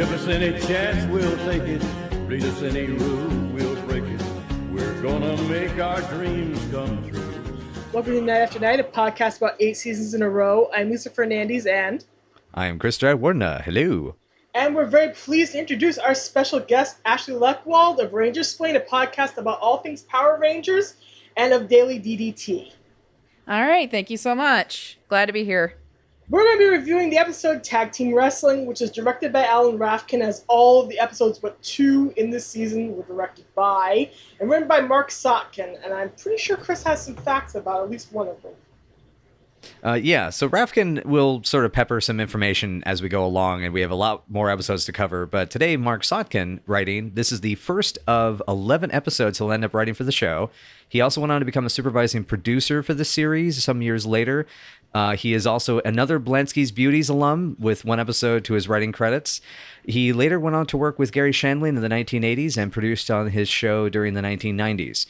Give us any chance, we'll take it. Read us any rule, we'll break it. We're gonna make our dreams come true. Welcome to Night After Night, a podcast about 8 seasons in a row. I'm Lisa Fernandes, and I am Chris Jayawardena. Hello. And we're very pleased to introduce our special guest, Ashley Leckwold of Rangersplain, a podcast about all things Power Rangers and of daily DDT. All right, thank you so much. Glad to be here. We're going to be reviewing the episode Tag Team Wrestling, which is directed by Alan Rafkin, as all of the episodes but 2 in this season were directed by, and written by Mark Sotkin, and I'm pretty sure Chris has some facts about at least one of them. So Rafkin will sort of pepper some information as we go along, and we have a lot more episodes to cover. But today, Mark Sotkin writing, this is the first of 11 episodes he'll end up writing for the show. He also went on to become a supervising producer for the series some years later. He is also another Blansky's Beauties alum with one episode to his writing credits. He later went on to work with Gary Shandling in the 1980s and produced on his show during the 1990s.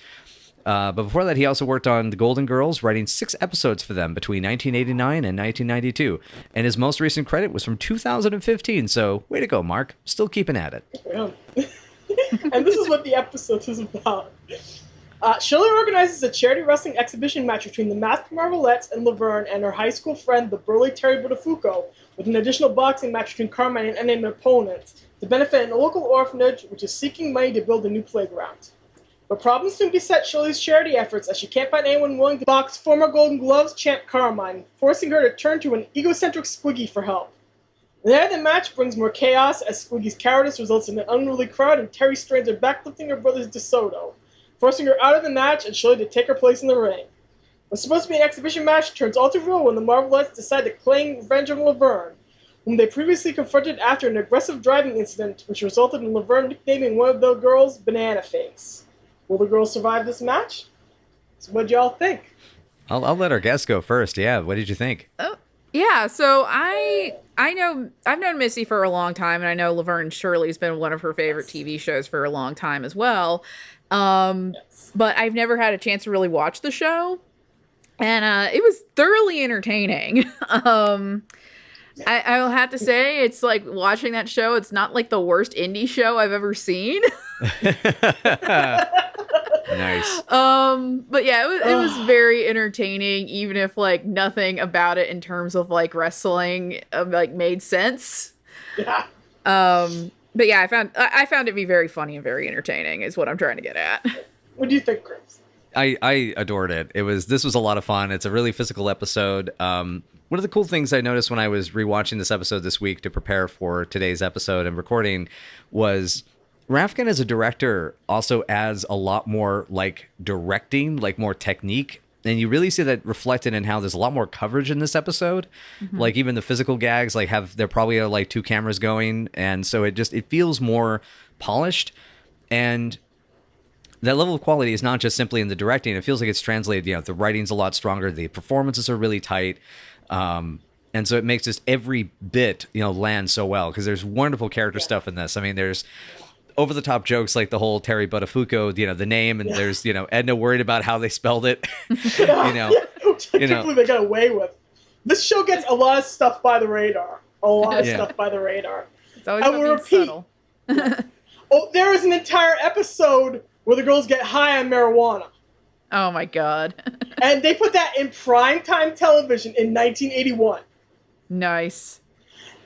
But before that, he also worked on The Golden Girls, writing 6 episodes for them between 1989 and 1992. And his most recent credit was from 2015, so way to go, Mark. Still keeping at it. Yeah. And this is what the episode is about. Shirley organizes a charity wrestling exhibition match between the masked Marvelettes and Laverne and her high school friend, the burly Terri Buttafouco, with an additional boxing match between Carmine and unnamed opponents to benefit a local orphanage which is seeking money to build a new playground. But problems soon beset Shirley's charity efforts as she can't find anyone willing to box former Golden Gloves champ Carmine, forcing her to turn to an egocentric Squiggy for help. There, the match brings more chaos as Squiggy's cowardice results in an unruly crowd and Terri strains her back, lifting her brother's DeSoto, forcing her out of the match and Shirley to take her place in the ring. What's supposed to be an exhibition match turns all too real when the Marvelettes decide to claim revenge on Laverne, whom they previously confronted after an aggressive driving incident which resulted in Laverne nicknaming one of the girls Banana Face. Will the girls survive this match? So what do y'all think? I'll let our guest go first. Yeah, what did you think? Oh, yeah, so I've known Missy for a long time, and I know Laverne Shirley's been one of her favorite TV shows for a long time as well. But I've never had a chance to really watch the show, and it was thoroughly entertaining. I will have to say, it's like watching that show. It's not like the worst indie show I've ever seen. Nice. But yeah, it was very entertaining, even if like nothing about it in terms of like wrestling like made sense. Yeah. But yeah, I found it to be very funny and very entertaining is what I'm trying to get at. What do you think, Chris? I adored it. This was a lot of fun. It's a really physical episode. One of the cool things I noticed when I was rewatching this episode this week to prepare for today's episode and recording was Rafkin as a director also adds a lot more like directing, like more technique. And you really see that reflected in how there's a lot more coverage in this episode. Mm-hmm. Like even the physical gags, like there probably are like 2 cameras going. And so it feels more polished. And that level of quality is not just simply in the directing. It feels like it's translated, the writing's a lot stronger. The performances are really tight. And so it makes just every bit, land so well. Because there's wonderful character stuff in this. I mean, there's over-the-top jokes like the whole Terri Buttafouco, the name, and there's, Edna worried about how they spelled it. Which I can't believe they got away with. This show gets a lot of stuff by the radar. It's always I will repeat. Subtle. There is an entire episode where the girls get high on marijuana. Oh my god. And they put that in primetime television in 1981. Nice.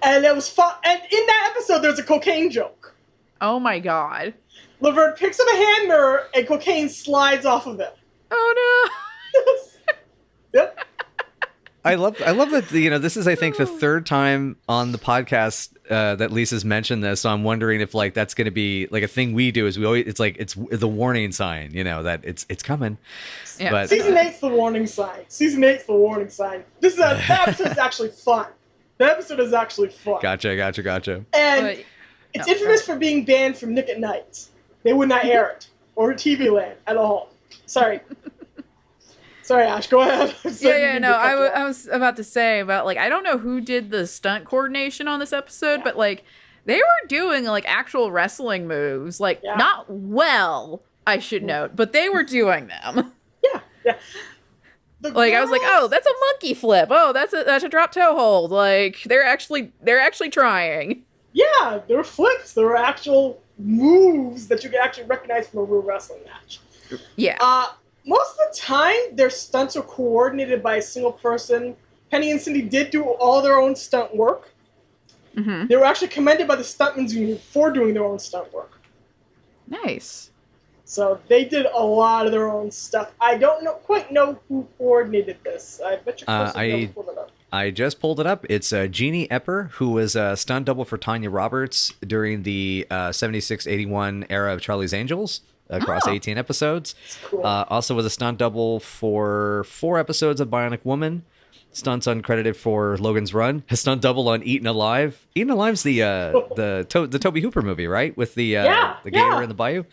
And it was fun. And in that episode, there's a cocaine joke. Oh my god. Laverne picks up a hand mirror and cocaine slides off of it. Oh no. Yep. I love that, this is, I think, the 3rd time on the podcast that Lisa's mentioned this. So I'm wondering if like that's going to be like a thing we do is it's the warning sign, that it's coming. Yeah. But, Season 8's the warning sign. That episode is actually fun. Gotcha. And it's infamous for being banned from Nick at Night. They would not air it. Or TV Land at all. Sorry, Ash, go ahead. I was about to say about, like, I don't know who did the stunt coordination on this episode, but, like, they were doing, like, actual wrestling moves. Like, not well, I should note, but they were doing them. Yeah. I was like, oh, that's a monkey flip. Oh, that's a drop toe hold. Like, they're actually trying. Yeah, there were flips. There were actual moves that you could actually recognize from a real wrestling match. Yeah. Most of the time, their stunts are coordinated by a single person. Penny and Cindy did do all their own stunt work. Mm-hmm. They were actually commended by the Stuntmen's Union for doing their own stunt work. Nice. So they did a lot of their own stuff. I don't quite know who coordinated this. I bet you Chris pulled it up. I just pulled it up. It's Jeannie Epper, who was a stunt double for Tanya Roberts during the 76-81 era of Charlie's Angels across 18 episodes. Cool. Also was a stunt double for 4 episodes of Bionic Woman. Stunts uncredited for Logan's Run. A stunt double on Eaten Alive. Eaten Alive's the Toby Hooper movie, right? With the gator in the bayou.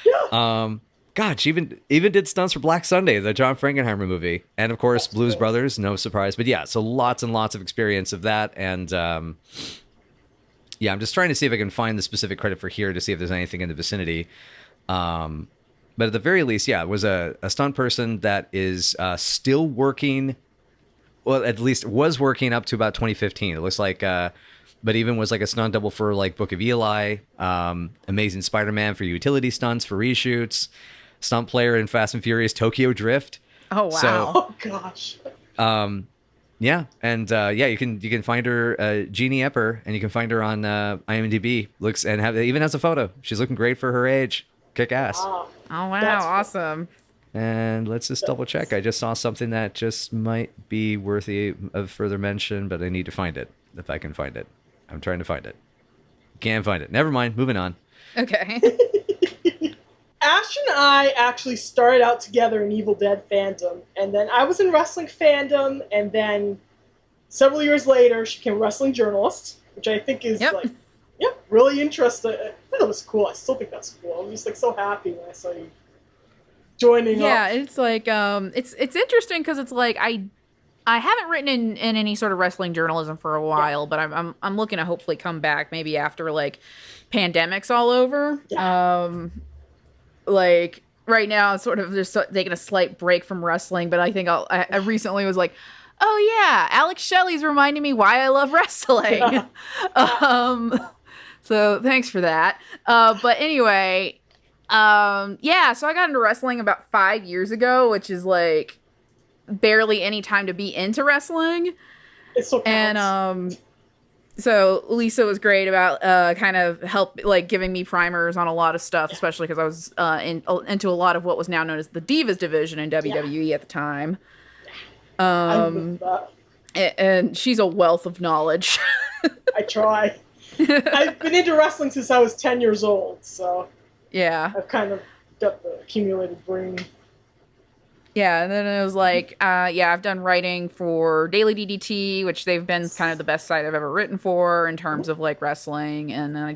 Yeah. God, she even did stunts for Black Sunday, the John Frankenheimer movie, and of course Blues Brothers. No surprise, but yeah, so lots and lots of experience of that, and yeah, I'm just trying to see if I can find the specific credit for here to see if there's anything in the vicinity. But at the very least, yeah, it was a stunt person that is still working. Well, at least was working up to about 2015. It looks like, but even was like a stunt double for like Book of Eli, Amazing Spider-Man for utility stunts, for reshoots, stunt player in Fast and Furious Tokyo Drift. Oh, wow. So, Oh, gosh. yeah, and yeah, you can find her, Jeannie Epper, and you can find her on IMDb. Looks and even has a photo. She's looking great for her age. Kick ass. Wow. Oh, wow. That's Awesome. And let's just double check. I just saw something that just might be worthy of further mention, but I need to find it. If I can find it. I'm trying to find it. Can't find it. Never mind. Moving on. Okay. Ash and I actually started out together in Evil Dead fandom, and then I was in wrestling fandom, and then several years later, she became a wrestling journalist, which I think is really interesting. I thought that was cool. I still think that's cool. I was just like so happy when I saw you joining up. Yeah, it's like it's interesting because it's like I haven't written in any sort of wrestling journalism for a while, but I'm looking to hopefully come back maybe after like pandemics all over. Yeah. Like right now, sort of just taking a slight break from wrestling, but I think I recently was like, oh yeah, Alex Shelley's reminding me why I love wrestling. So thanks for that. But anyway. Yeah, so I got into wrestling about 5 years ago, which is like barely any time to be into wrestling. It still counts. And so Lisa was great about kind of giving me primers on a lot of stuff, especially because I was into a lot of what was now known as the Divas division in WWE at the time. I remember that. And she's a wealth of knowledge. I try. I've been into wrestling since I was 10 years old, so Yeah. I've kind of got the accumulated brain. Yeah, and then it was like, I've done writing for Daily DDT, which they've been kind of the best site I've ever written for in terms of like wrestling. And then I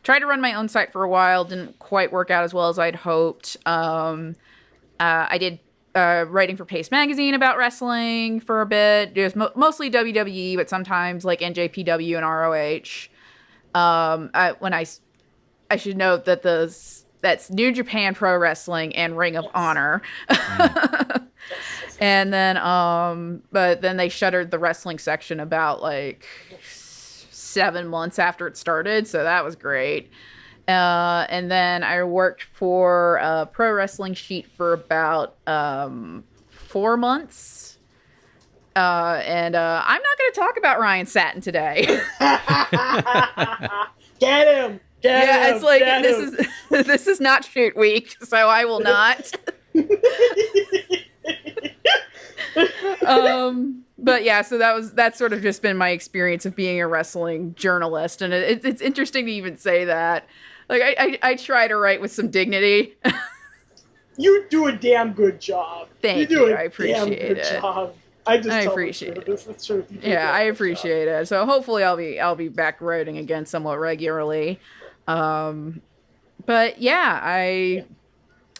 tried to run my own site for a while, didn't quite work out as well as I'd hoped. I did writing for Pace Magazine about wrestling for a bit. It was mostly WWE, but sometimes like NJPW and ROH. I should note that that's New Japan Pro Wrestling and Ring of Honor. And then, but then they shuttered the wrestling section about like 7 months after it started. So that was great. And then I worked for a Pro Wrestling Sheet for about 4 months. And I'm not going to talk about Ryan Satin today. Get him! It's like this is not shoot week, so I will not. But yeah, so that's sort of just been my experience of being a wrestling journalist, and it's interesting to even say that. Like I try to write with some dignity. You do a damn good job. Thank you. I appreciate it. Job. I appreciate it. That's true. Yeah, I appreciate it. So hopefully I'll be back writing again somewhat regularly. But yeah,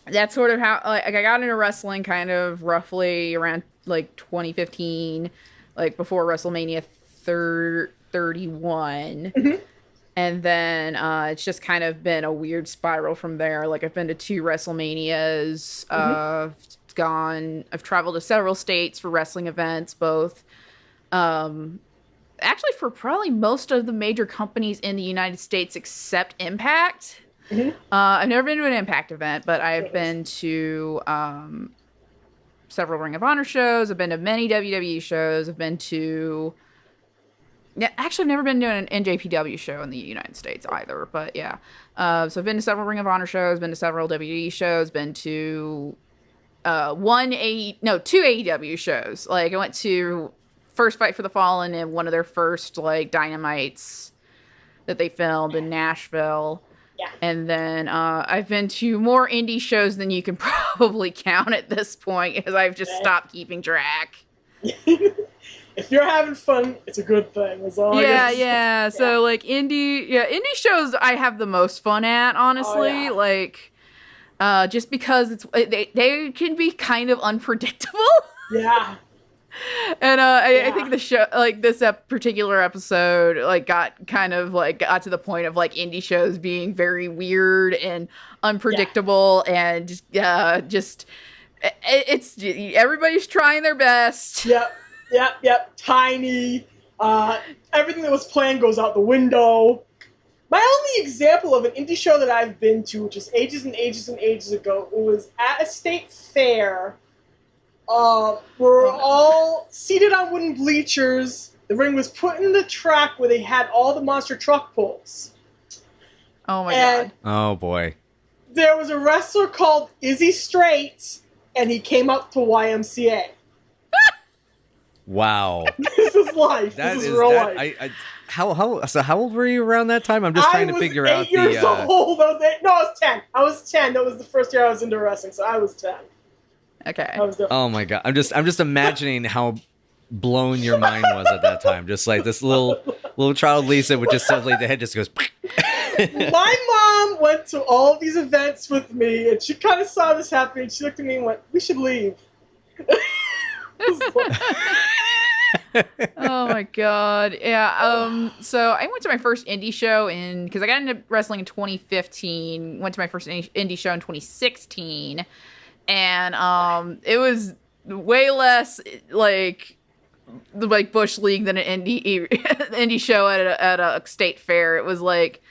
that's sort of how like I got into wrestling kind of roughly around like 2015, like before WrestleMania 31. Mm-hmm. And then it's just kind of been a weird spiral from there. Like I've been to 2 WrestleManias. Mm-hmm. I've traveled to several states for wrestling events, both actually for probably most of the major companies in the United States except Impact. I've never been to an Impact event, but I've been to several Ring of Honor shows. I've been to many WWE shows. I've been to... Yeah, actually, I've never been to an NJPW show in the United States either, but yeah. So I've been to several Ring of Honor shows, been to several WWE shows, been to two AEW shows. Like, I went to First Fight for the Fallen and one of their first, like, Dynamites that they filmed in Nashville. Yeah. And then I've been to more indie shows than you can probably count at this point, because I've just stopped keeping track. If you're having fun, it's a good thing. That's all I guess. Yeah. So like indie shows I have the most fun at, honestly. Oh, yeah. Like, just because they can be kind of unpredictable. Yeah. And I think the show, like this particular episode, like got to the point of like indie shows being very weird and unpredictable, and just it's everybody's trying their best. Yep. Tiny. Everything that was planned goes out the window. My only example of an indie show that I've been to, which is ages and ages and ages ago, it was at a state fair. We're all seated on wooden bleachers. The ring was put in the track where they had all the monster truck pulls. Oh my god. Oh boy. There was a wrestler called Izzy Straight, and he came up to YMCA. Wow. This is life. This is real life. How old were you around that time? I'm just trying to figure out the... I was 8 years old. I was 10. I was 10. That was the first year I was into wrestling, so I was 10. Okay. Oh my god. I'm just imagining how blown your mind was at that time. Just like this little child Lisa would just suddenly, the head just goes... My mom went to all of these events with me, and she kind of saw this happening. She looked at me and went, "We should leave." Oh my god. Yeah. So I went to my first indie show because I got into wrestling in 2015. Went to my first indie show in 2016, and it was way less like Bush League than an indie show at a state fair. It was like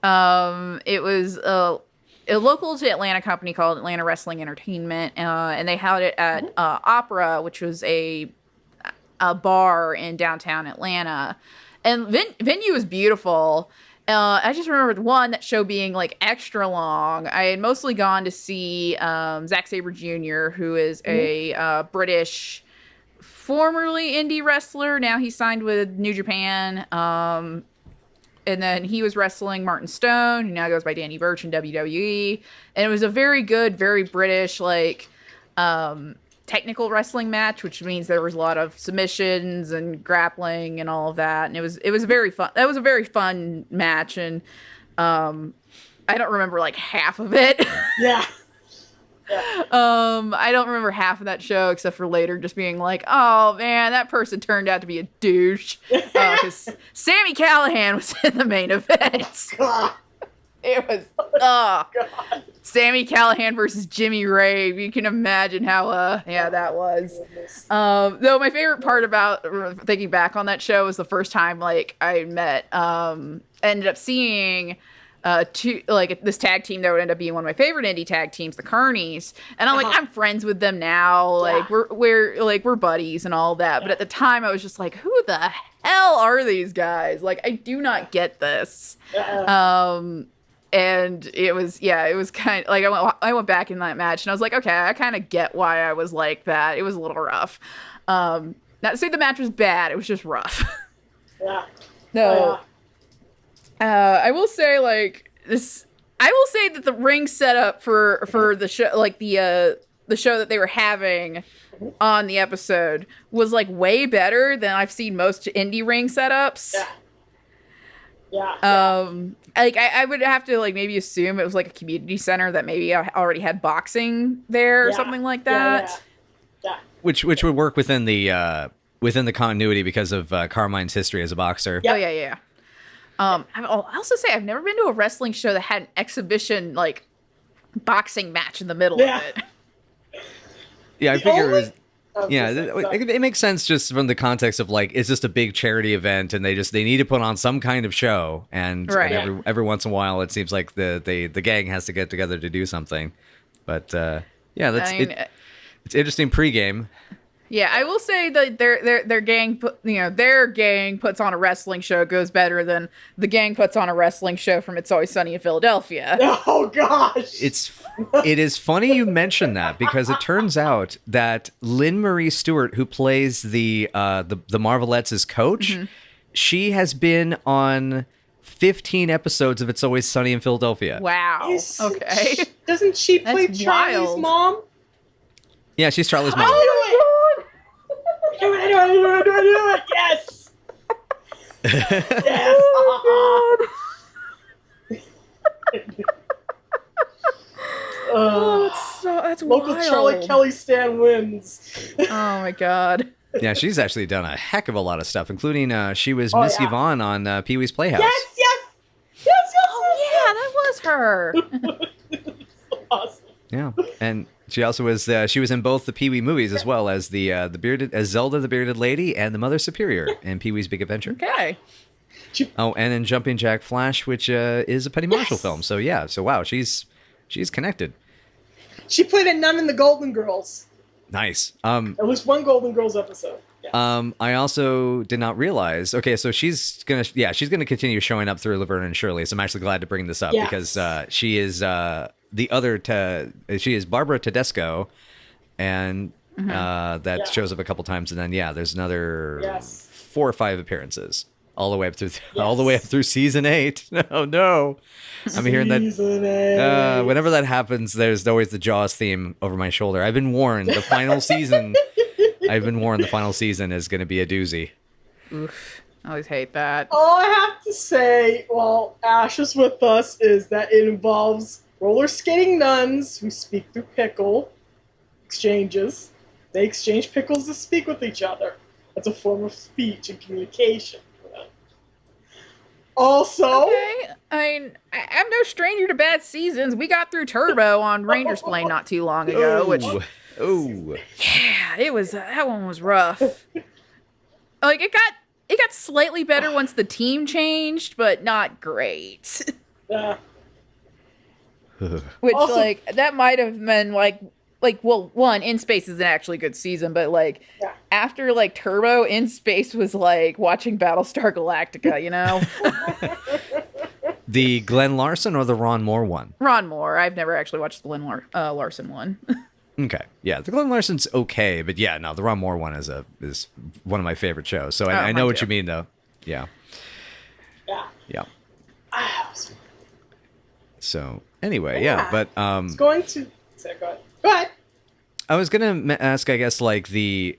it was a local to Atlanta company called Atlanta Wrestling Entertainment, and they held it at Opera, which was a bar in downtown Atlanta, and venue was beautiful. I just remember that show being like extra long. I had mostly gone to see Zack Sabre Jr., who is a British, formerly indie wrestler. Now he's signed with New Japan. And then he was wrestling Martin Stone, who now goes by Danny Burch in WWE. And it was a very good, very British, like, technical wrestling match, which means there was a lot of submissions and grappling and all of that. And it was very fun. That was a very fun match. And I don't remember like half of it. Yeah. I don't remember half of that show except for later just being like, oh man, that person turned out to be a douche. Because Sami Callihan was in the main event. It was Sami Callihan versus Jimmy Ray. You can imagine how that was. Though my favorite part about thinking back on that show was the first time like I ended up seeing this tag team that would end up being one of my favorite indie tag teams, the Kearneys, and I'm like, I'm friends with them now. Like we're buddies and all that. But at the time, I was just like, who the hell are these guys? Like, I do not get this. And it was kind of like I went back in that match and I was like, okay, I kind of get why I was like that. It was a little rough. Not to say the match was bad, it was just rough. Yeah. No. I will say like this. I will say that the ring setup for the show, like the show that they were having on the episode, was like way better than I've seen most indie ring setups. Yeah. Like I would have to like maybe assume it was like a community center that maybe already had boxing there or something like that. Yeah. Which would work within the continuity because of Carmine's history as a boxer. Yeah. Oh yeah. I'll also say I've never been to a wrestling show that had an exhibition like boxing match in the middle of it. Yeah, I figure it was. Yeah, it makes sense just from the context of like it's just a big charity event, and they need to put on some kind of show, and, Right. and every once in a while it seems like the gang has to get together to do something. But yeah, it's interesting pregame. Yeah, I will say that their gang, their gang puts on a wrestling show goes better than the gang puts on a wrestling show from It's Always Sunny in Philadelphia. Oh gosh! It is funny you mention that, because it turns out that Lynn Marie Stewart, who plays the Marvelettes' coach, she has been on 15 episodes of It's Always Sunny in Philadelphia. Wow. Okay. Doesn't she play That's Charlie's wild. mom? Yeah, she's Charlie's mom. I do it! Yes! Yes! That's Local wild. Charlie Kelly stan wins. Oh my god. Yeah, she's actually done a heck of a lot of stuff, including she was Miss Yvonne on Pee-wee's Playhouse. Yes! Oh yeah, that was her. Awesome. Yeah, and she also was she was in both the Pee-wee movies, as well as the bearded as Zelda the Bearded Lady and the Mother Superior in Pee-wee's Big Adventure. Okay. Oh, and in Jumping Jack Flash, which is a Penny Marshall film. So yeah, wow, she's connected. She played a nun in the Golden Girls. Nice. At least one Golden Girls episode. Yes. I also did not realize. Okay, so she's gonna continue showing up through Laverne and Shirley. So I'm actually glad to bring this up because she is she is Barbara Tedesco, and that shows up a couple times, and then there's another 4 or 5 appearances all the way up through season 8. Oh no, I'm hearing that. Season 8. Whenever that happens, there's always the Jaws theme over my shoulder. I've been warned. The final season. I've been warned the final season is going to be a doozy. Oof. I always hate that. All I have to say, while Ash is with us, is that it involves roller skating nuns who speak through pickle exchanges. They exchange pickles to speak with each other. That's a form of speech and communication for them. Also, Okay. I mean, I'm no stranger to bad seasons. We got through Turbo on Rangersplain not too long ago, which it was that one was rough. Like it got slightly better once the team changed, but not great. Which Also- like that might have been well, one, In Space is an actually good season, but like after like Turbo, In Space was like watching Battlestar Galactica, you know? The Glenn Larson or the Ron Moore one? Ron Moore. I've never actually watched the Glenn Larson one. Okay, yeah, the Glenn Larson's okay, but yeah, no, the Ron Moore one is one of my favorite shows. So I know what you mean, though. Yeah. So anyway, but it's going to. Go ahead. I was gonna ask, I guess, like the.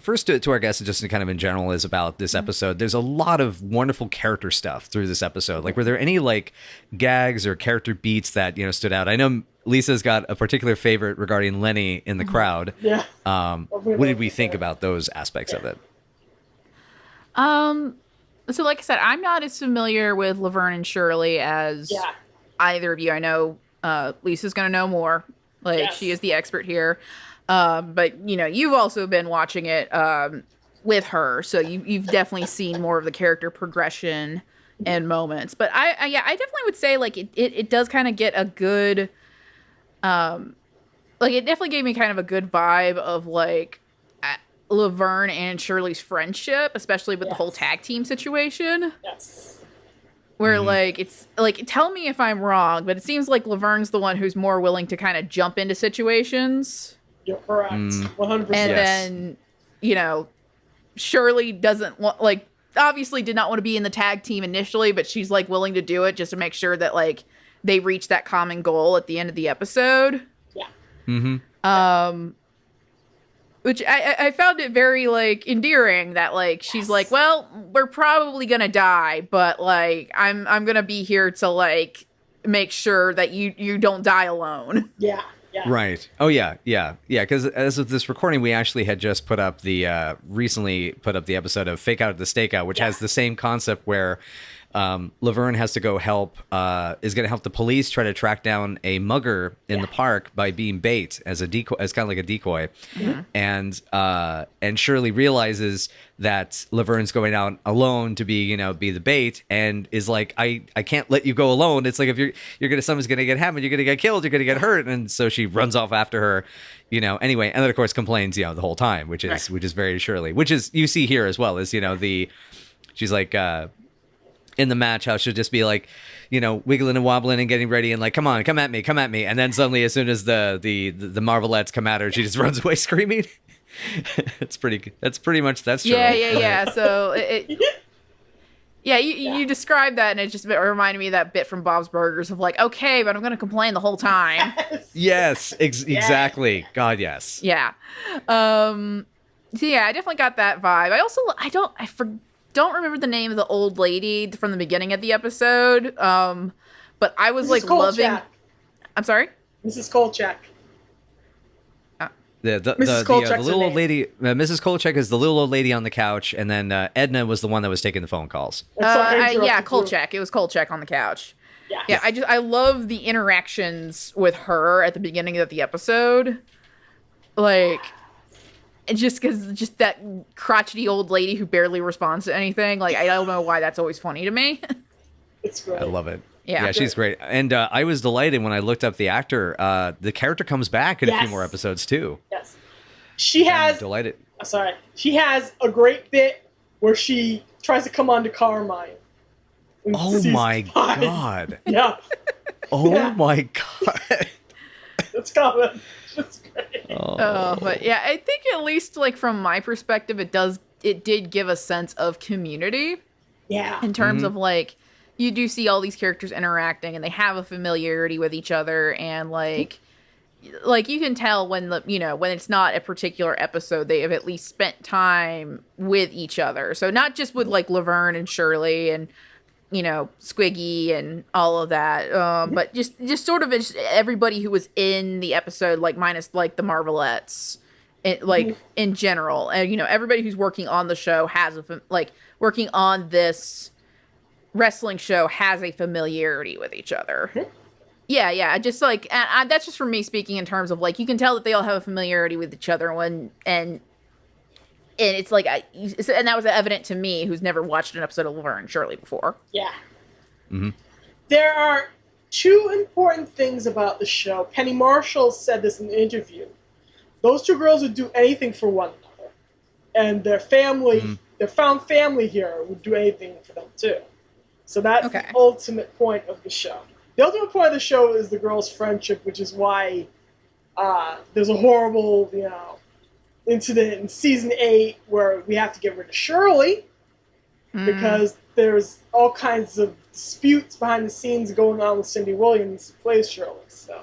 First to our guests, just kind of in general, is about this episode. There's a lot of wonderful character stuff through this episode. Like, were there any like gags or character beats that stood out? I know Lisa's got a particular favorite regarding Lenny in the crowd. Yeah. What did we think about those aspects of it? So like I said, I'm not as familiar with Laverne and Shirley as either of you. I know Lisa's gonna know more. Like she is the expert here. But you've also been watching it with her, so you've definitely seen more of the character progression and moments. But I definitely would say like it does kind of get a good like it definitely gave me kind of a good vibe of like Laverne and Shirley's friendship, especially with the whole tag team situation. Yes. Where like it's like, tell me if I'm wrong, but it seems like Laverne's the one who's more willing to kind of jump into situations. You're correct. 100%. And then, Shirley doesn't want, like, obviously did not want to be in the tag team initially, but she's like willing to do it just to make sure that like they reach that common goal at the end of the episode. Yeah. Mm-hmm. Which I found it very like endearing that like she's like, well, we're probably gonna die, but like I'm gonna be here to like make sure that you don't die alone. Yeah. Right. Oh yeah. Because as of this recording, we actually had just put up recently put up the episode of Fake Out at the Stakeout, which has the same concept where Laverne has to go help, is going to help the police try to track down a mugger in the park by being bait as a decoy, as kind of like a decoy. And Shirley realizes that Laverne's going out alone to be the bait, and is like, I can't let you go alone. It's like, if someone's going to get happened, you're going to get killed, you're going to get hurt. And so she runs off after her, anyway. And then of course complains, the whole time, which is very Shirley, which is, you see here as well, is, she's like, in the match, how she'll just be like, wiggling and wobbling and getting ready and like, come on, come at me. And then suddenly, as soon as the Marvelettes come at her, she just runs away screaming. That's pretty much true. Yeah. So you described that, and it just reminded me of that bit from Bob's Burgers of like, okay, but I'm going to complain the whole time. Yes, exactly. God, yes. Yeah. So yeah, I definitely got that vibe. I don't remember the name of the old lady from the beginning of the episode. But I was Mrs. Kolchak. I'm sorry? Mrs. Kolchak. The Kolchak's little her old lady, Mrs. Kolchak is the little old lady on the couch, and then Edna was the one that was taking the phone calls. Kolchak. It was Kolchak on the couch. Yeah. I love the interactions with her at the beginning of the episode. Like, just because that crotchety old lady who barely responds to anything. Like, I don't know why that's always funny to me. It's great. I love it. Yeah, she's great. And I was delighted when I looked up the actor. The character comes back in a few more episodes too. Yes. She has a great bit where she tries to come on to Carmine. Oh my God. Yeah. My God. It's coming. It's great. But yeah, I think at least like from my perspective, it did give a sense of community. Yeah. In terms of like, you do see all these characters interacting and they have a familiarity with each other, and like you can tell when when it's not a particular episode, they have at least spent time with each other. So not just with like Laverne and Shirley and Squiggy and all of that, but just sort of everybody who was in the episode, like minus like the Marvelettes, in general, and everybody who's working on the show has working on this wrestling show has a familiarity with each other. Yeah, just like, and that's just for me speaking in terms of like, you can tell that they all have a familiarity with each other and it's like, and that was evident to me, who's never watched an episode of Laverne and Shirley before. Yeah. Mm-hmm. There are two important things about the show. Penny Marshall said this in the interview. Those two girls would do anything for one another, and their family, their found family here, would do anything for them too. So that's the ultimate point of the show. The ultimate point of the show is the girls' friendship, which is why there's a horrible, incident in season 8 where we have to get rid of Shirley because there's all kinds of disputes behind the scenes going on with Cindy Williams, who plays Shirley. So,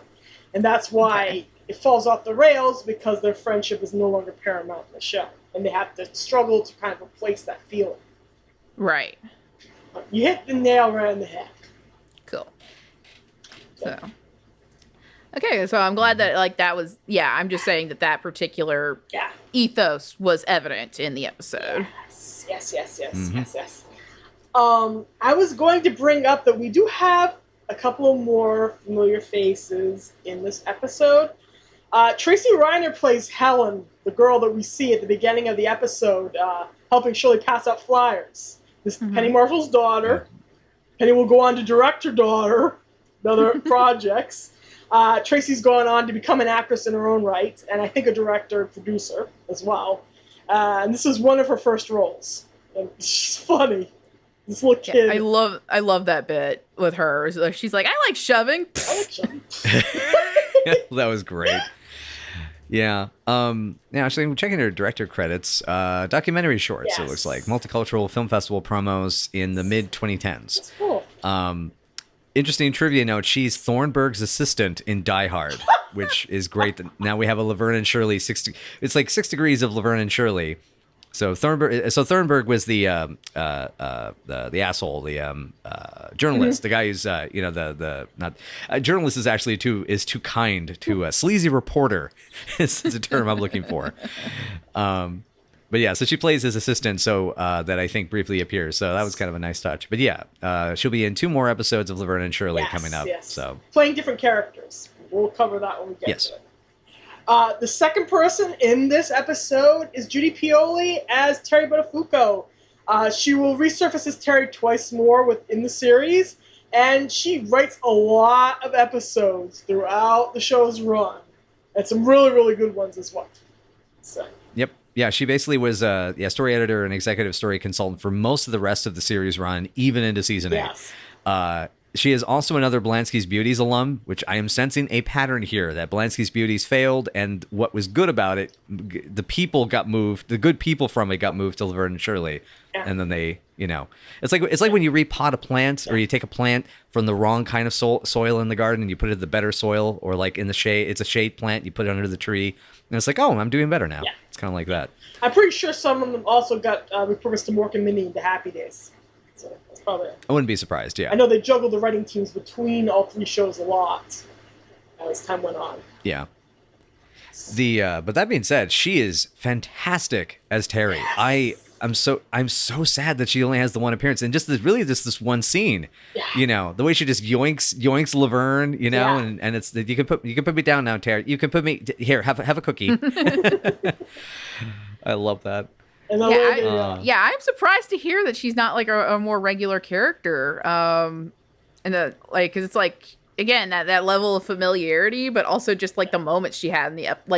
and that's why it falls off the rails, because their friendship is no longer paramount in the show, and they have to struggle to kind of replace that feeling. Right. You hit the nail right in the head. Cool. So, okay, so I'm glad that like that was. Yeah, I'm just saying that particular ethos was evident in the episode. Yes. I was going to bring up that we do have a couple of more familiar faces in this episode. Tracy Reiner plays Helen, the girl that we see at the beginning of the episode, helping Shirley pass out flyers. This is Penny Marshall's daughter. Penny will go on to direct her daughter in other projects. Tracy's gone on to become an actress in her own right, and I think a director and producer as well. And this is one of her first roles. And she's funny. This little kid. I love that bit with her. She's like, I like shoving. That was great. Yeah. Actually, I'm checking her director credits. Documentary shorts, it looks like. Multicultural Film Festival promos in the mid-2010s. That's cool. Interesting trivia note, she's Thornburg's assistant in Die Hard, which is great. Now we have a Laverne and Shirley, it's like 6 degrees of Laverne and Shirley. So Thornburg was the asshole, the journalist, the guy who's journalist is actually too kind to sleazy reporter is the term I'm looking for. But But yeah, so she plays his assistant, so that I think briefly appears. So that was kind of a nice touch. But yeah, she'll be in 2 more episodes of Laverne and Shirley coming up. Yes. So playing different characters. We'll cover that when we get Yes. to it. The second person in this episode is Judy Pioli as Terri Buttafouco. She will resurface as Terri twice more within the series, and she writes a lot of episodes throughout the show's run, and some really, really good ones as well. So. Yep. Yeah, she basically was story editor and executive story consultant for most of the rest of the series run, even into season 8. She is also another Blansky's Beauties alum, which I am sensing a pattern here that Blansky's Beauties failed, and what was good about it, the people got moved, the good people from it got moved to Laverne and Shirley, and then they, it's like when you repot a plant or you take a plant from the wrong kind of soil in the garden and you put it in the better soil, or like in the shade, it's a shade plant, you put it under the tree, and it's like, oh, I'm doing better now. Yeah. It's kind of like that. I'm pretty sure some of them also got repurposed to Mork and Minnie into Happy Days. So that's probably it. I wouldn't be surprised, yeah. I know they juggled the writing teams between all 3 shows a lot as time went on. Yeah. But that being said, she is fantastic as Terri. Yes. I'm so sad that she only has the one appearance and just this one scene. Yeah. The way she just yoinks Laverne, and it's you can put me down now, Terri. You can put me here. Have a cookie. I love that. I'm surprised to hear that she's not like a more regular character. Because it's like, again, that level of familiarity, but also just like the moments she had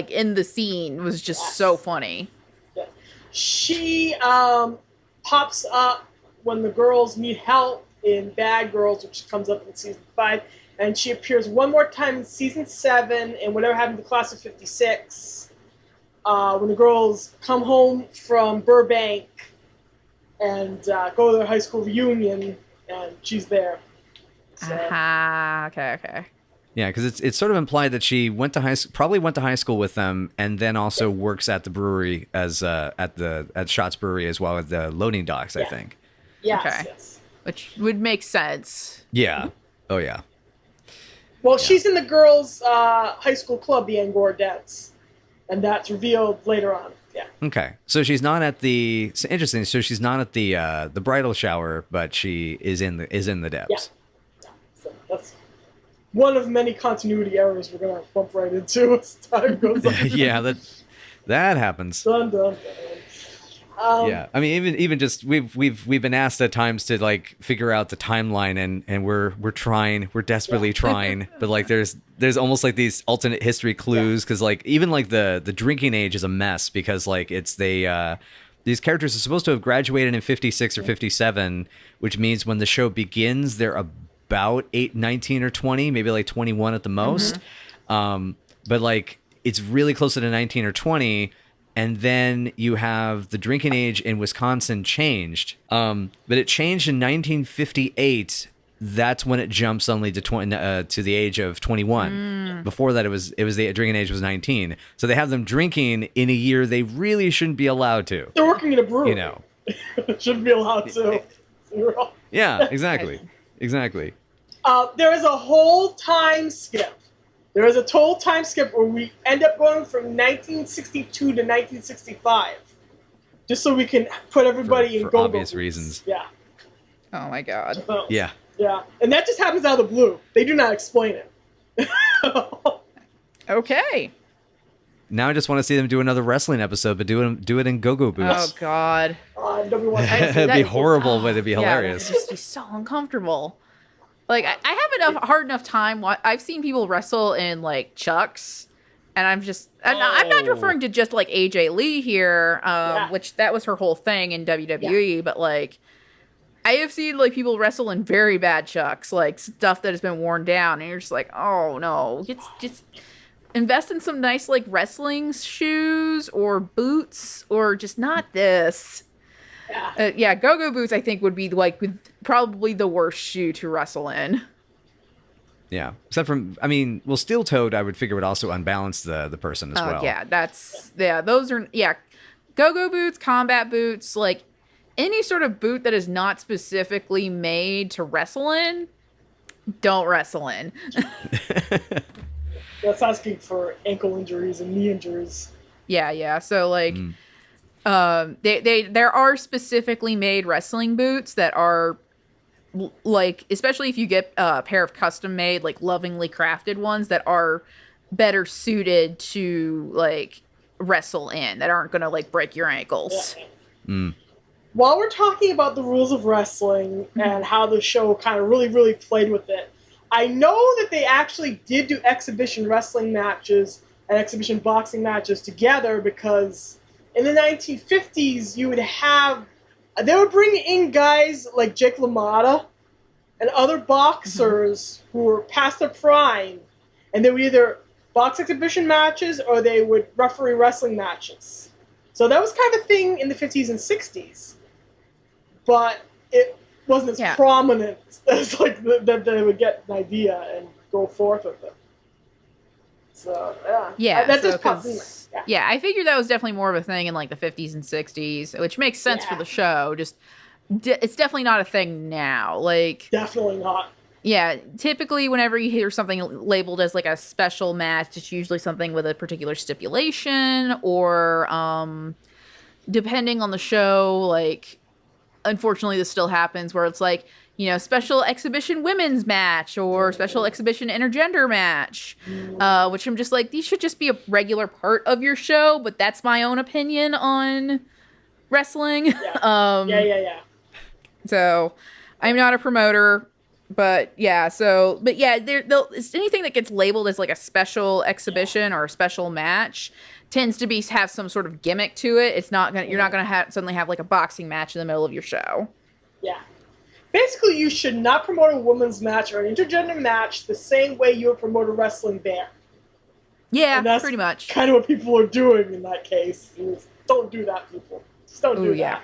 in the scene was just so funny. Yeah. She pops up when the girls need help in Bad Girls, which comes up in season 5, and she appears one more time in season 7 and whatever happened to the class of '56. When the girls come home from Burbank and go to their high school reunion, and she's there. So. Okay. Yeah, because it's sort of implied that she probably went to high school with them, and then also works at the brewery at Shots Brewery as well as the loading docks. I think. Yes. Which would make sense. Yeah. Oh yeah. Well, she's in the girls' high school club, the Angora-Dettes. And that's revealed later on. Yeah. Okay. So she's not at the. It's interesting. So she's not at the bridal shower, but she is in the Debs. Yeah. So that's one of many continuity errors we're gonna bump right into as time goes on. Yeah, that happens. Dun, dun, dun. Yeah, I mean, even just we've been asked at times to like figure out the timeline, and we're desperately trying, but like there's almost like these alternate history clues, because like even like the drinking age is a mess, because like these characters are supposed to have graduated in 56 or 57, which means when the show begins they're about 19 or 20, maybe like 21 at the most. But like it's really close to 19 or 20. And then you have the drinking age in Wisconsin changed, but it changed in 1958. That's when it jumped suddenly to the age of 21. Before that, it was the drinking age was 19. So they have them drinking in a year they really shouldn't be allowed to. They're working in a brewery. Shouldn't be allowed to. Yeah, exactly. There is a whole time skip. There is a total time skip where we end up going from 1962 to 1965, just so we can put everybody in for go-go obvious boots. reasons. Yeah. Oh my god. So, yeah, and that just happens out of the blue. They do not explain it. Okay. Now I just want to see them do another wrestling episode, but do it in go-go boots. Oh god. It'd be horrible, but it'd be hilarious. It'd just be so uncomfortable. Like, I have hard enough time. I've seen people wrestle in, like, Chucks, and I'm not referring to just, like, AJ Lee here, which that was her whole thing in WWE, but, like, I have seen, like, people wrestle in very bad Chucks, like, stuff that has been worn down, and you're just like, oh, no. Just invest in some nice, like, wrestling shoes or boots, or just not this. Go-go boots, I think, would be like probably the worst shoe to wrestle in. Yeah, except for, steel-toed, I would figure would also unbalance the person as well. Yeah, those are go-go boots, combat boots, like any sort of boot that is not specifically made to wrestle in. Don't wrestle in. That's asking for ankle injuries and knee injuries. Yeah. So like. There are specifically made wrestling boots that are like, especially if you get a pair of custom made, like lovingly crafted ones that are better suited to like wrestle in, that aren't gonna like break your ankles. While we're talking about the rules of wrestling and how the show kind of really played with it, I know that they actually did do exhibition wrestling matches and exhibition boxing matches together, because in the 1950s you would have, they would bring in guys like Jake LaMotta and other boxers who were past their prime, and they would either box exhibition matches or they would referee wrestling matches. So that was kind of a thing in the 50s and 60s. But it wasn't as prominent as like that they would get an idea and go forth with it. So that just popped in. Yeah, I figured that was definitely more of a thing in like the 50s and 60s, which makes sense for the show. Just it's definitely not a thing now. Like definitely not. Yeah, typically whenever you hear something labeled as like a special match, it's usually something with a particular stipulation, or depending on the show, like unfortunately this still happens where it's like, you know, special exhibition women's match or special exhibition intergender match, which I'm just like, these should just be a regular part of your show, but that's my own opinion on wrestling. Yeah. So I'm not a promoter, but it's anything that gets labeled as like a special exhibition or a special match tends to have some sort of gimmick to it. It's not gonna, you're not gonna suddenly have like a boxing match in the middle of your show. Yeah. Basically, you should not promote a women's match or an intergender match the same way you would promote a wrestling bear. Yeah, pretty much. Kind of what people are doing in that case. Don't do that, people. Just don't do that.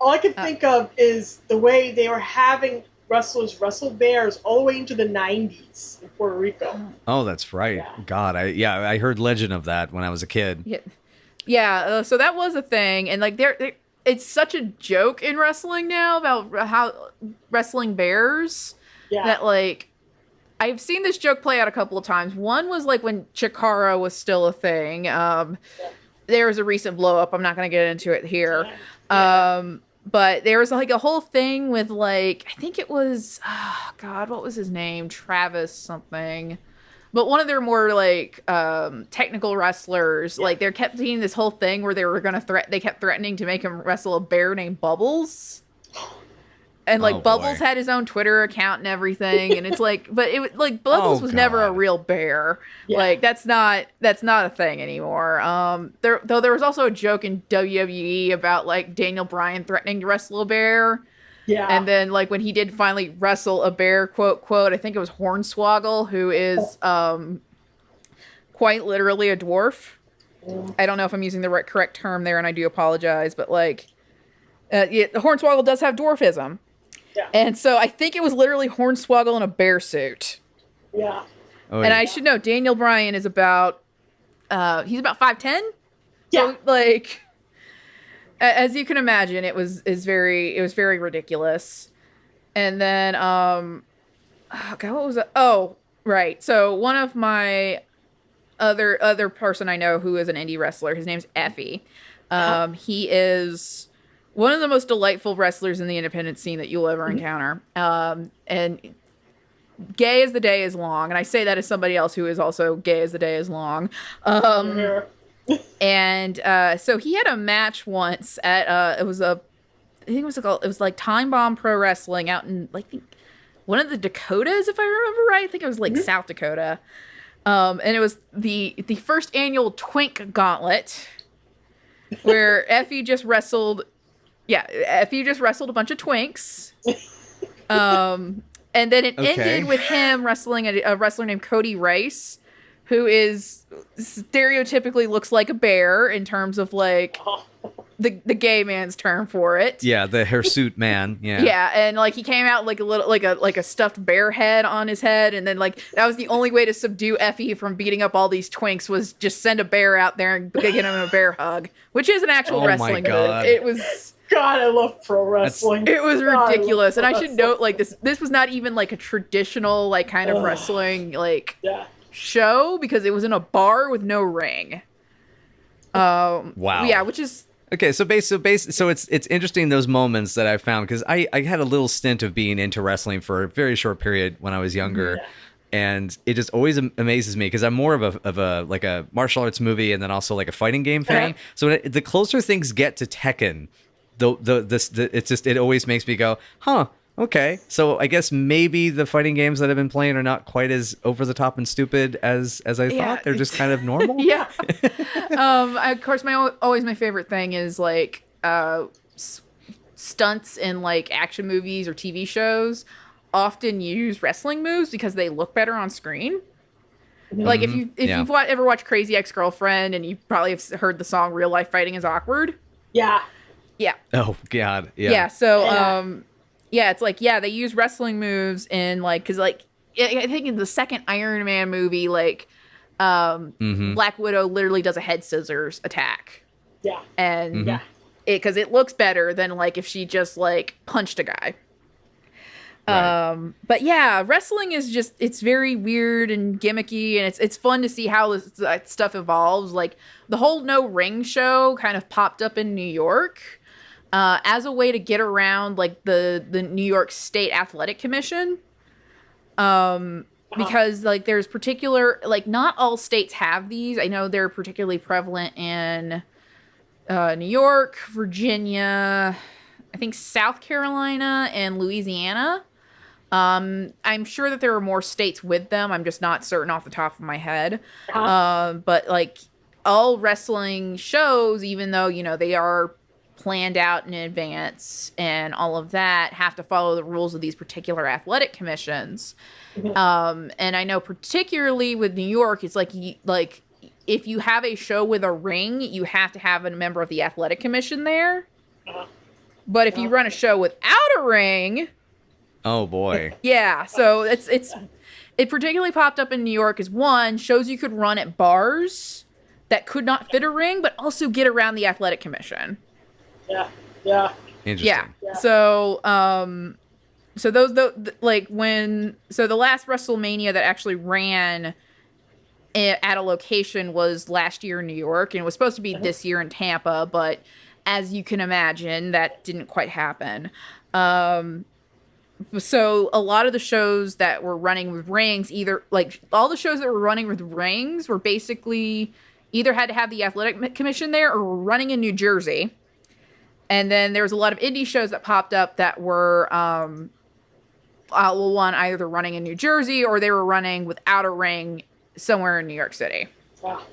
All I can think of is the way they were having wrestlers wrestle bears all the way into the 90s in Puerto Rico. Oh, that's right. Yeah. God, I heard legend of that when I was a kid. Yeah. So that was a thing, and like it's such a joke in wrestling now about how wrestling bears that like I've seen this joke play out a couple of times. One was like when Chikara was still a thing. There was a recent blow up. I'm not going to get into it here. But there was like a whole thing with like, I think it was, what was his name? Travis something. But one of their more like technical wrestlers, like they kept seeing this whole thing where they were going to they kept threatening to make him wrestle a bear named Bubbles. And like Bubbles had his own Twitter account and everything, and it's like, but it was like Bubbles was never a real bear. Like that's not a thing anymore. There was also a joke in WWE about like Daniel Bryan threatening to wrestle a bear. Yeah. And then like when he did finally wrestle a bear, quote, I think it was Hornswoggle, who is quite literally a dwarf. I don't know if I'm using the correct term there, and I do apologize, but like Hornswoggle does have dwarfism. Yeah. And so I think it was literally Hornswoggle in a bear suit. Yeah. And I should know Daniel Bryan is about he's about 5'10". Yeah. So like as you can imagine, it was very ridiculous. And then what was it? Oh, right. So one of my other person I know who is an indie wrestler, his name's Effie. He is one of the most delightful wrestlers in the independent scene that you'll ever encounter. And gay as the day is long. And I say that as somebody else who is also gay as the day is long. And so he had a match once at it was like Time Bomb Pro Wrestling out in like one of the Dakotas, if I remember right. I think it was like South Dakota. And it was the first annual Twink Gauntlet, where Effie just wrestled a bunch of twinks. And then it ended with him wrestling a wrestler named Cody Rice, who is stereotypically looks like a bear in terms of like the gay man's term for it. Yeah, the hirsute man. Yeah. Yeah, and like he came out like a little like a stuffed bear head on his head, and then like that was the only way to subdue Effie from beating up all these twinks was just send a bear out there and get him a bear hug, which is an actual wrestling move. It was God, I love pro wrestling. It was ridiculous. And I should note, like, this was not even like a traditional like kind of wrestling like show, because it was in a bar with no ring. Wow. Yeah, which is Okay, so it's interesting those moments that I found, because I had a little stint of being into wrestling for a very short period when I was younger, and it just always amazes me because I'm more of a like a martial arts movie and then also like a fighting game fan. So the closer things get to Tekken, it always makes me go, huh. Okay, so I guess maybe the fighting games that I've been playing are not quite as over the top and stupid as I thought. They're just kind of normal. Yeah. Of course, always my favorite thing is like stunts in like action movies or TV shows often use wrestling moves because they look better on screen. Like if you've ever watched Crazy Ex-Girlfriend, and you probably have heard the song "Real Life Fighting is Awkward." Yeah. Oh God. Yeah. Yeah. So yeah, it's like, they use wrestling moves in like, because like I think in the second Iron Man movie, like Black Widow literally does a head scissors attack. Yeah. And because it looks better than like if she just like punched a guy. Right. But yeah, wrestling is just, it's very weird and gimmicky, and it's fun to see how that stuff evolves. Like the whole no ring show kind of popped up in New York as a way to get around like the New York State Athletic Commission. Because like there's particular, like not all states have these. I know they're particularly prevalent in New York, Virginia, I think South Carolina, and Louisiana. I'm sure that there are more states with them. I'm just not certain off the top of my head. But like all wrestling shows, even though, they are planned out in advance and all of that, have to follow the rules of these particular athletic commissions. And I know particularly with New York, it's like if you have a show with a ring, you have to have a member of the athletic commission there. But if you run a show without a ring, oh boy. Yeah, so it particularly popped up in New York as one, shows you could run at bars that could not fit a ring, but also get around the athletic commission. Yeah. Interesting. Yeah. So, so the last WrestleMania that actually ran at a location was last year in New York, and it was supposed to be this year in Tampa, but as you can imagine, that didn't quite happen. So a lot of the shows that were running with rings, all the shows that were running with rings were basically either had to have the athletic commission there or were running in New Jersey. And then there was a lot of indie shows that popped up that were, one, either running in New Jersey or they were running without a ring somewhere in New York City.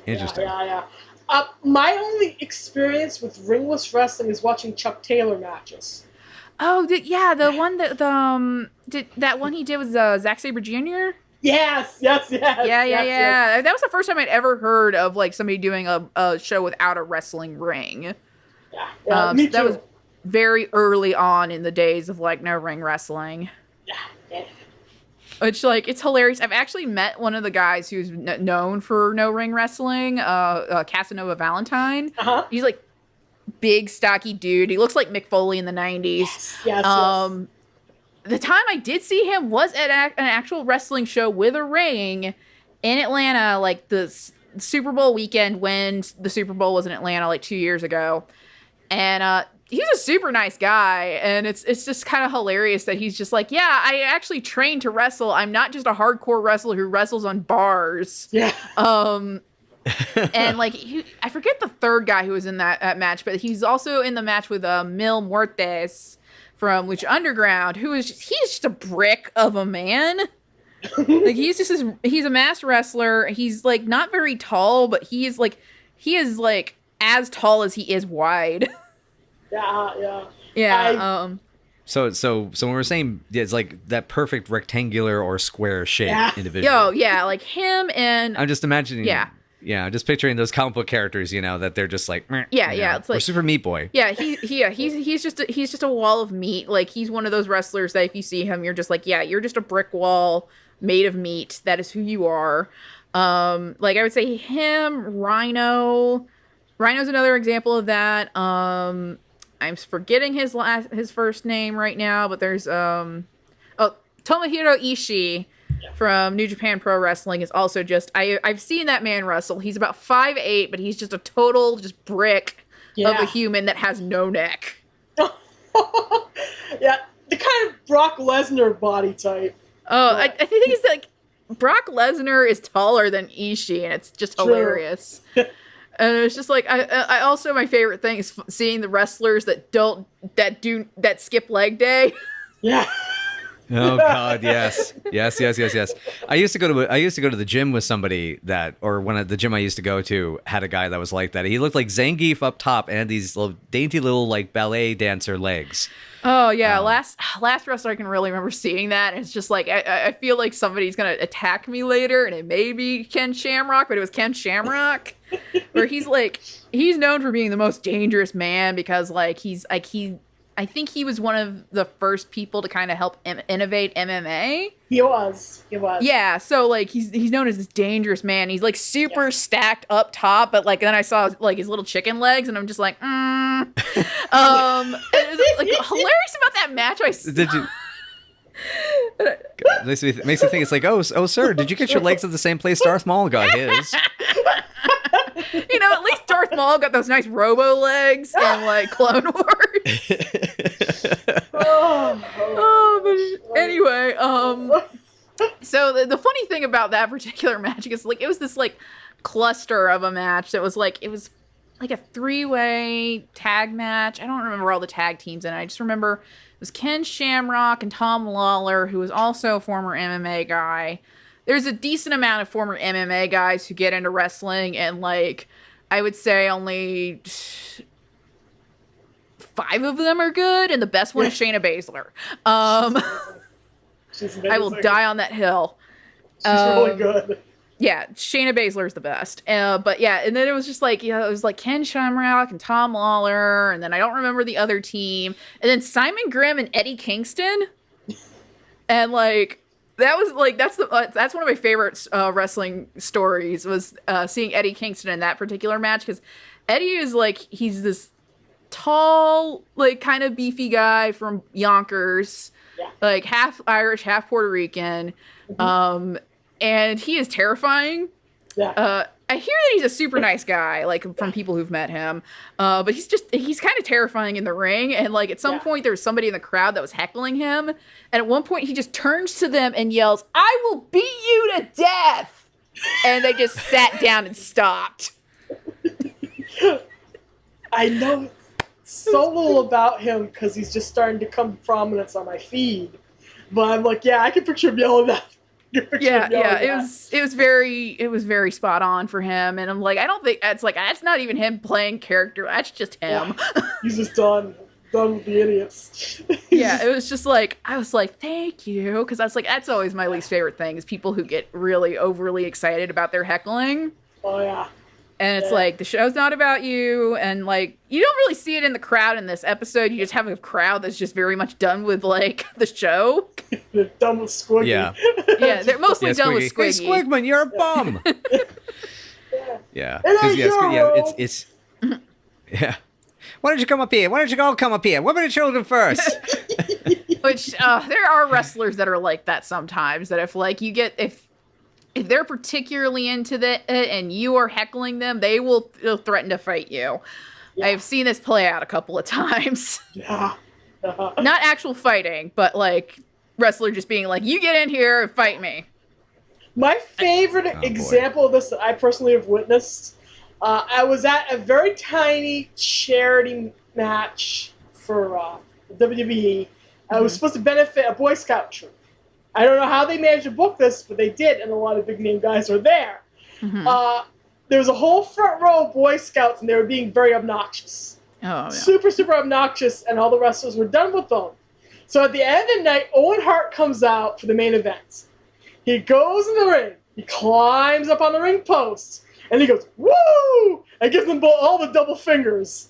Interesting. Yeah. My only experience with ringless wrestling is watching Chuck Taylor matches. Oh, the one that one he did with Zack Sabre Jr.? Yes. Yeah. That was the first time I'd ever heard of like somebody doing a show without a wrestling ring. Yeah, me too. That was very early on in the days of like no ring wrestling. Yeah. Which like it's hilarious. I've actually met one of the guys who's known for no ring wrestling, Casanova Valentine. He's like big stocky dude. He looks like Mick Foley in the 90s. Yes. The time I did see him was at an actual wrestling show with a ring in Atlanta, like the Super Bowl weekend when the Super Bowl was in Atlanta like 2 years ago. And he's a super nice guy, and it's just kind of hilarious that he's just like, yeah, I actually trained to wrestle. I'm not just a hardcore wrestler who wrestles on bars. Yeah. And like I forget the third guy who was in that match, but he's also in the match with Mil Muertes from Lucha Underground, he's just a brick of a man. Like he's a masked wrestler. He's like not very tall, but he is like as tall as he is wide. Yeah. So when we're saying it's like that perfect rectangular or square shape individual. Yeah, like him, and I'm just imagining. Yeah, I'm just picturing those comic book characters, that they're just like, it's like, or Super Meat Boy. Yeah, he's just a wall of meat. Like he's one of those wrestlers that if you see him, you're just like, yeah, you're just a brick wall made of meat. That is who you are. Like I would say him, Rhino's another example of that. I'm forgetting his first name right now, but there's Tomohiro Ishii. from New Japan Pro Wrestling is also just I've seen that man wrestle. He's about 5'8", but he's just a total just brick of a human that has no neck. Yeah, the kind of Brock Lesnar body type. Oh, I think it's like Brock Lesnar is taller than Ishii, and it's just hilarious. And it's just like I also, my favorite thing is seeing the wrestlers that skip leg day. Yeah. Oh God, yes. I used to go to the gym with somebody the gym I used to go to had a guy that was like that. He looked like Zangief up top and had these little dainty little like ballet dancer legs. Oh yeah, last wrestler I can really remember seeing that. And it's just like I feel like somebody's gonna attack me later, and it may be Ken Shamrock, but it was Ken Shamrock, where he's known for being the most dangerous man because I think he was one of the first people to kind of help innovate MMA. He was. Yeah, so like he's known as this dangerous man. He's like super stacked up top, but like then I saw like his little chicken legs, and I'm just like, and it was, like hilarious about that match. Did you? makes me think it's like, oh, sir, did you get your legs at the same place Darth Maul got his? You know, at least Darth Maul got those nice robo legs and like Clone Wars. But anyway, so the funny thing about that particular match is like it was this like cluster of a match that was like it was like a 3-way tag match. I don't remember all the tag teams in it. I just remember it was Ken Shamrock and Tom Lawler, who was also a former MMA guy. There's a decent amount of former MMA guys who get into wrestling, and like I would say only 5 of them are good, and the best one is Shayna Baszler. I will die on that hill. She's really good. Yeah, Shayna Baszler is the best. But yeah, and then it was just like, it was like Ken Shamrock and Tom Lawler, and then I don't remember the other team, and then Simon Grimm and Eddie Kingston, and like. That was like that's one of my favorite wrestling stories was seeing Eddie Kingston in that particular match, because Eddie is like he's this tall like kind of beefy guy from Yonkers, like half Irish, half Puerto Rican, and he is terrifying. I hear that he's a super nice guy, like from people who've met him. But he's kind of terrifying in the ring. And like at some point there was somebody in the crowd that was heckling him. And at one point he just turns to them and yells, "I will beat you to death." And they just sat down and stopped. I know so little about him because he's just starting to come to prominence on my feed. But I'm like, yeah, I can picture him yelling that. It was very spot on for him, and I'm like, I don't think that's not even him playing character, that's just him. Yeah. He's just done with the idiots. Yeah, it was just like I was like, thank you, because I was like, that's always my least favorite thing is people who get really overly excited about their heckling. Oh yeah. And it's like, the show's not about you, and like, you don't really see it in the crowd in this episode. You just have a crowd that's just very much done with like the show. They're done with Squiggy. Yeah, they're mostly done with Squiggy. Hey, Squigman, you're a bum. Yeah. It's yeah. Why don't you come up here? Why don't you all come up here? Women and children first. Which there are wrestlers that are like that sometimes. That if like you get if they're particularly into it and you are heckling them, they'll threaten to fight you. Yeah. I've seen this play out a couple of times. Yeah. Not actual fighting, but like wrestler just being like, "You get in here and fight me." My favorite example of this that I personally have witnessed, I was at a very tiny charity match for WWE. I was supposed to benefit a Boy Scout troop. I don't know how they managed to book this, but they did, and a lot of big-name guys were there. There was a whole front row of Boy Scouts, and they were being very obnoxious. Oh, yeah. Super, super obnoxious, and all the wrestlers were done with them. So at the end of the night, Owen Hart comes out for the main event. He goes in the ring. He climbs up on the ring post, and he goes, "Woo!" and gives them all the double fingers.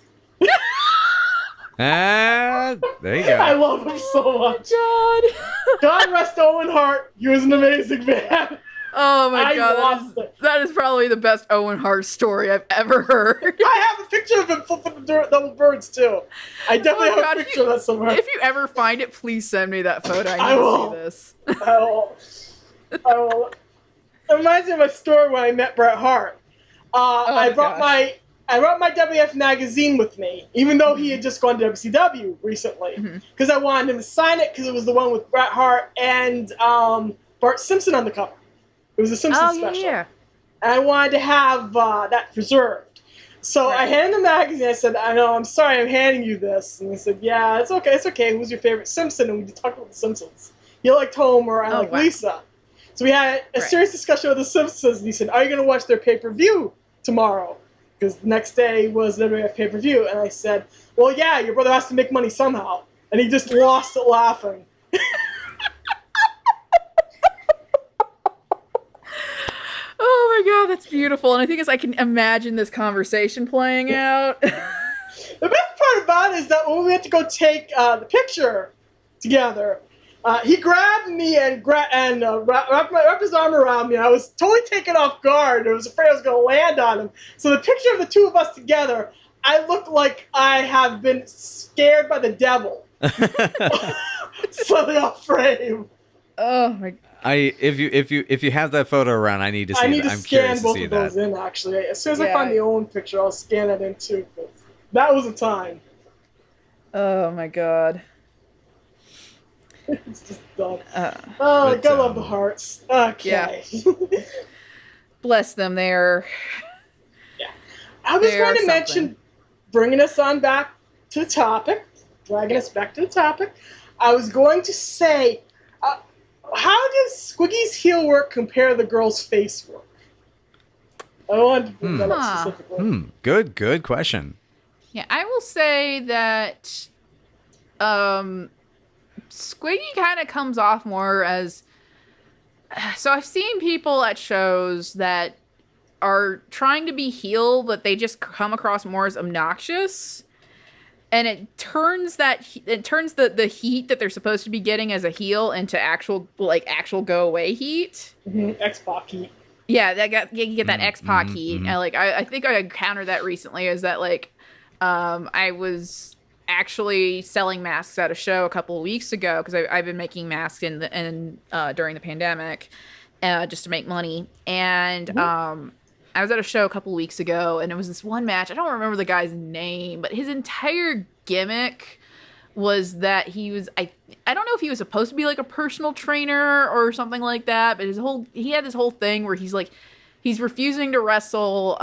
There you go. I love him so much. God. God rest Owen Hart. He was an amazing man. Oh my God, that is probably the best Owen Hart story I've ever heard. I have a picture of him flipping the double birds too. I definitely have a picture of that somewhere. If you ever find it, please send me that photo. I need to see this. It reminds me of my story when I met Bret Hart. I brought my WF magazine with me, even though he had just gone to WCW recently, because I wanted him to sign it because it was the one with Bret Hart and Bart Simpson on the cover. It was a Simpsons special. Yeah. And I wanted to have that preserved. So I handed him the magazine. I said, I'm sorry, I'm handing you this. And he said, yeah, it's okay. Who's your favorite Simpson? And we talked about the Simpsons. He liked Homer, I liked Lisa. So we had a serious discussion with the Simpsons, and he said, are you going to watch their pay-per-view tomorrow? Because the next day was the pay-per-view. And I said, well, yeah, your brother has to make money somehow. And he just lost it laughing. Oh my god, that's beautiful. And I think I can imagine this conversation playing out. The best part about it is that when we had to go take the picture together, he grabbed me and wrapped his arm around me. I was totally taken off guard. I was afraid I was going to land on him. So the picture of the two of us together, I look like I have been scared by the devil. Suddenly off frame. Oh my god. If you have that photo around, I need to see. I need to I'm scan curious both to see of those that. in, actually. As soon as I find the own picture, I'll scan it in too. That was a time. Oh my god. It's just dumb. I gotta love the Hearts. Okay. Yeah. Bless them there. Yeah. I was going to mention, bringing us on back to the topic, dragging us back to the topic, I was going to say, how does Squiggy's heel work compare to the girl's face work? I wanted to bring that up specifically. Good question. Yeah, I will say that Squiggy kind of comes off more as... So I've seen people at shows that are trying to be heel, but they just come across more as obnoxious. And it turns the heat that they're supposed to be getting as a heel into actual go away heat. X-Pac heat. Yeah, you get that X-Pac heat. And I think I encountered that recently. Is that I was actually selling masks at a show a couple of weeks ago because I've been making masks during the pandemic, just to make money. And I was at a show a couple weeks ago, and it was this one match. I don't remember the guy's name, but his entire gimmick was that he was I don't know if he was supposed to be like a personal trainer or something like that, but he had this whole thing where he's refusing to wrestle.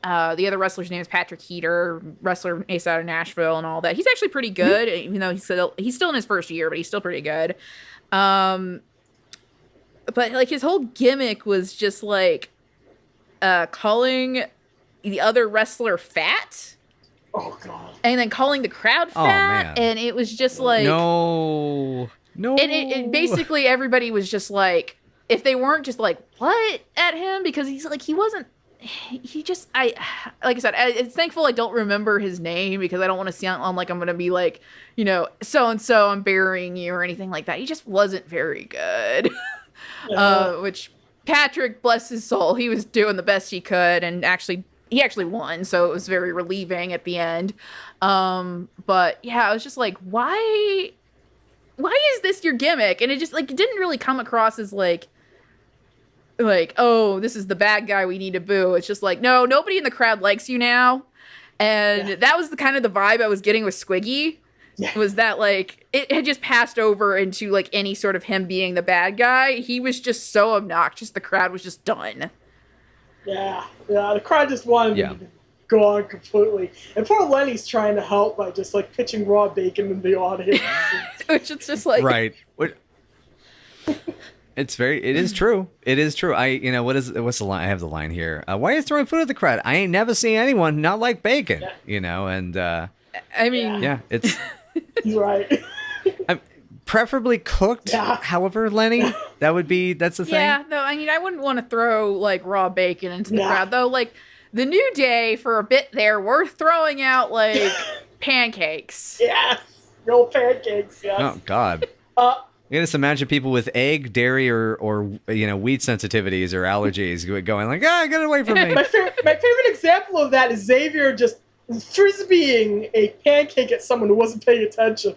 The other wrestler's name is Patrick Heater, wrestler based out of Nashville and all that. He's actually pretty good, even though he's still in his first year, but he's still pretty good. But his whole gimmick was just calling the other wrestler fat. Oh god! And then calling the crowd fat, and it was just no. And it basically everybody was just if they weren't just what at him, because he wasn't. He just like I said, it's thankful I don't remember his name because I don't want to sound like I'm gonna be so and so I'm burying you or anything like that. He just wasn't very good. Which Patrick, bless his soul, he was doing the best he could, and he actually won, so it was very relieving at the end. But yeah, I was just why is this your gimmick? And it just it didn't really come across as oh, this is the bad guy we need to boo. It's just no, nobody in the crowd likes you now. And that was the kind of the vibe I was getting with Squiggy. Was that it had just passed over into any sort of him being the bad guy. He was just so obnoxious, the crowd was just done. Yeah, the crowd just wanted him to go on completely. And poor Lenny's trying to help by just pitching raw bacon in the audience. Which it's just right. It is true. It is true. What's the line? I have the line here. Why are you throwing food at the crowd? I ain't never seen anyone not like bacon. And I mean, it's. He's right. Preferably cooked. However, Lenny, that's the thing. Yeah, no, I mean, I wouldn't want to throw raw bacon into the crowd though. The New Day for a bit there, we're throwing out pancakes. Yes, real pancakes. Yes. Oh God. You just imagine people with egg, dairy, or wheat sensitivities or allergies going get away from me. My favorite example of that is Xavier just frisbeeing a pancake at someone who wasn't paying attention.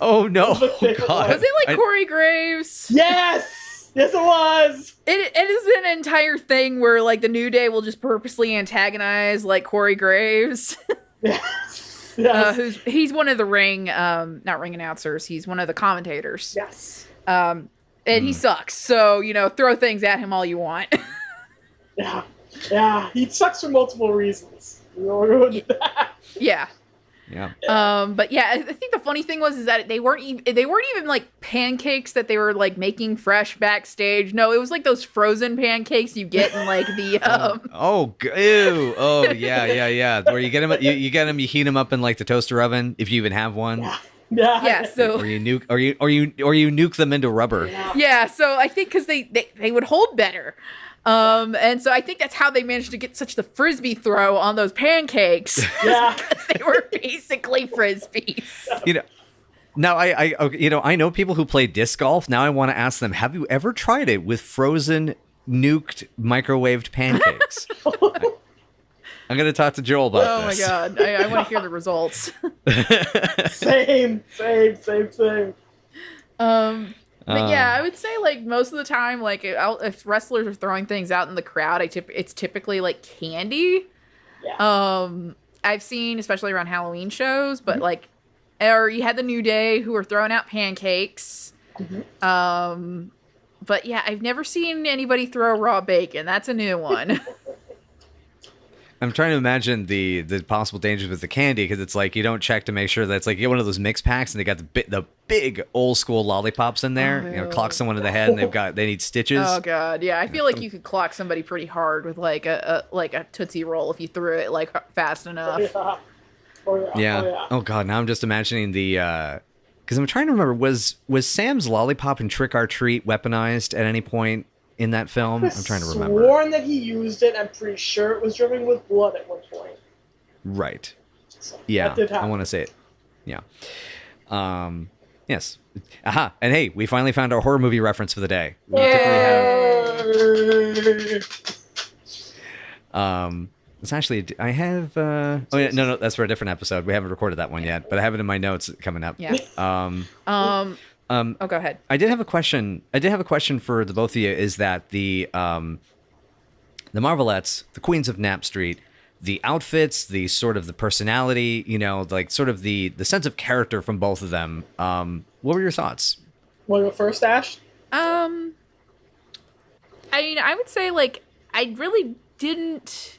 Oh no! That was my Oh, favorite God. one. Was it like Corey Graves? Yes! Yes, it was! It is an entire thing where like the New Day will just purposely antagonize like Corey Graves. Yes. Yes. He's one of the not ring announcers. He's one of the commentators. Yes. And he sucks. So, throw things at him all you want. Yeah. Yeah. He sucks for multiple reasons. We'll go into that. Yeah. Yeah. But yeah, I think the funny thing was is that they weren't even like pancakes that they were like making fresh backstage. No, it was like those frozen pancakes you get in like the Ew. Oh yeah. Where you get them, you heat them up in like the toaster oven if you even have one. Yeah. So Or you nuke them into rubber. yeah, so I think because they would hold better. And so I think that's how they managed to get such the frisbee throw on those pancakes. Yeah. Because they were basically frisbees. Now I know people who play disc golf. Now I want to ask them: have you ever tried it with frozen, nuked, microwaved pancakes? I'm gonna talk to Joel about this. Oh my god, I want to hear the results. Same. But yeah, I would say like most of the time, like if wrestlers are throwing things out in the crowd, it's typically like candy. Yeah. I've seen, especially around Halloween shows, but like, or you had the New Day who were throwing out pancakes. But yeah, I've never seen anybody throw raw bacon. That's a new one. I'm trying to imagine the possible dangers with the candy because it's like you don't check to make sure that it's like you get one of those mix packs and they got the big old school lollipops in there. Clock someone in the head and they need stitches. Oh god, yeah. I feel like you could clock somebody pretty hard with like a Tootsie Roll if you threw it like fast enough. Yeah. Oh, yeah. Oh god, now I'm just imagining the because I'm trying to remember was Sam's lollipop and Trick or Treat weaponized at any point in that film? I'm trying to remember. Sworn that he used it. I'm pretty sure it was dripping with blood at one point. Right. So, Yeah. that did happen. I want to say it. Yeah. Yes. Aha. And hey, we finally found our horror movie reference for the day. We typically have. It's actually I have. Oh yeah, no, that's for a different episode. We haven't recorded that one yet, but I have it in my notes coming up. Yeah. Oh, go ahead. I did have a question. For the both of you. Is that the Marvelettes, the Queens of Nap Street, the outfits, the sort of the personality, like sort of the sense of character from both of them. What were your thoughts? Want to go first, Ash? I mean, I would say like I really didn't.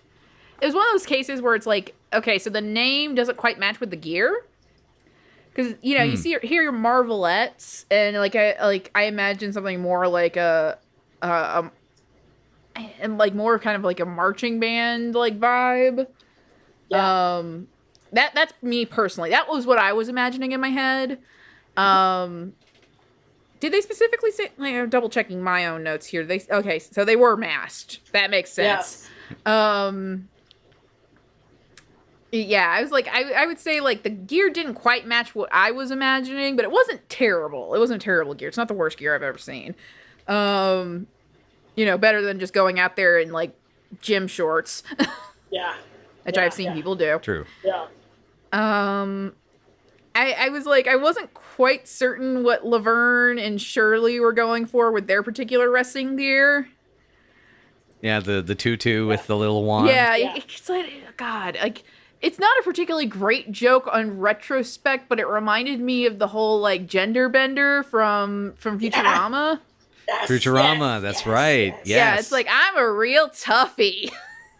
It was one of those cases where it's like, okay, so the name doesn't quite match with the gear. Because you hear your Marvelettes, and I imagine something more like and like more kind of like a marching band like vibe. Yeah. That's me personally. That was what I was imagining in my head. Did they specifically say? Like, I'm double checking my own notes here. So they were masked. That makes sense. Yes. Yeah, I was like, I would say like the gear didn't quite match what I was imagining, but it wasn't terrible. It wasn't terrible gear. It's not the worst gear I've ever seen. Better than just going out there in like gym shorts. Yeah. Which I've seen people do. True. Yeah. I was like, I wasn't quite certain what Laverne and Shirley were going for with their particular wrestling gear. Yeah, the tutu with the little wand. Yeah. It's like, God, like, it's not a particularly great joke on retrospect, but it reminded me of the whole like gender bender from Futurama. Yes, Futurama, that's right. Yes. Yeah, it's like I'm a real toughie.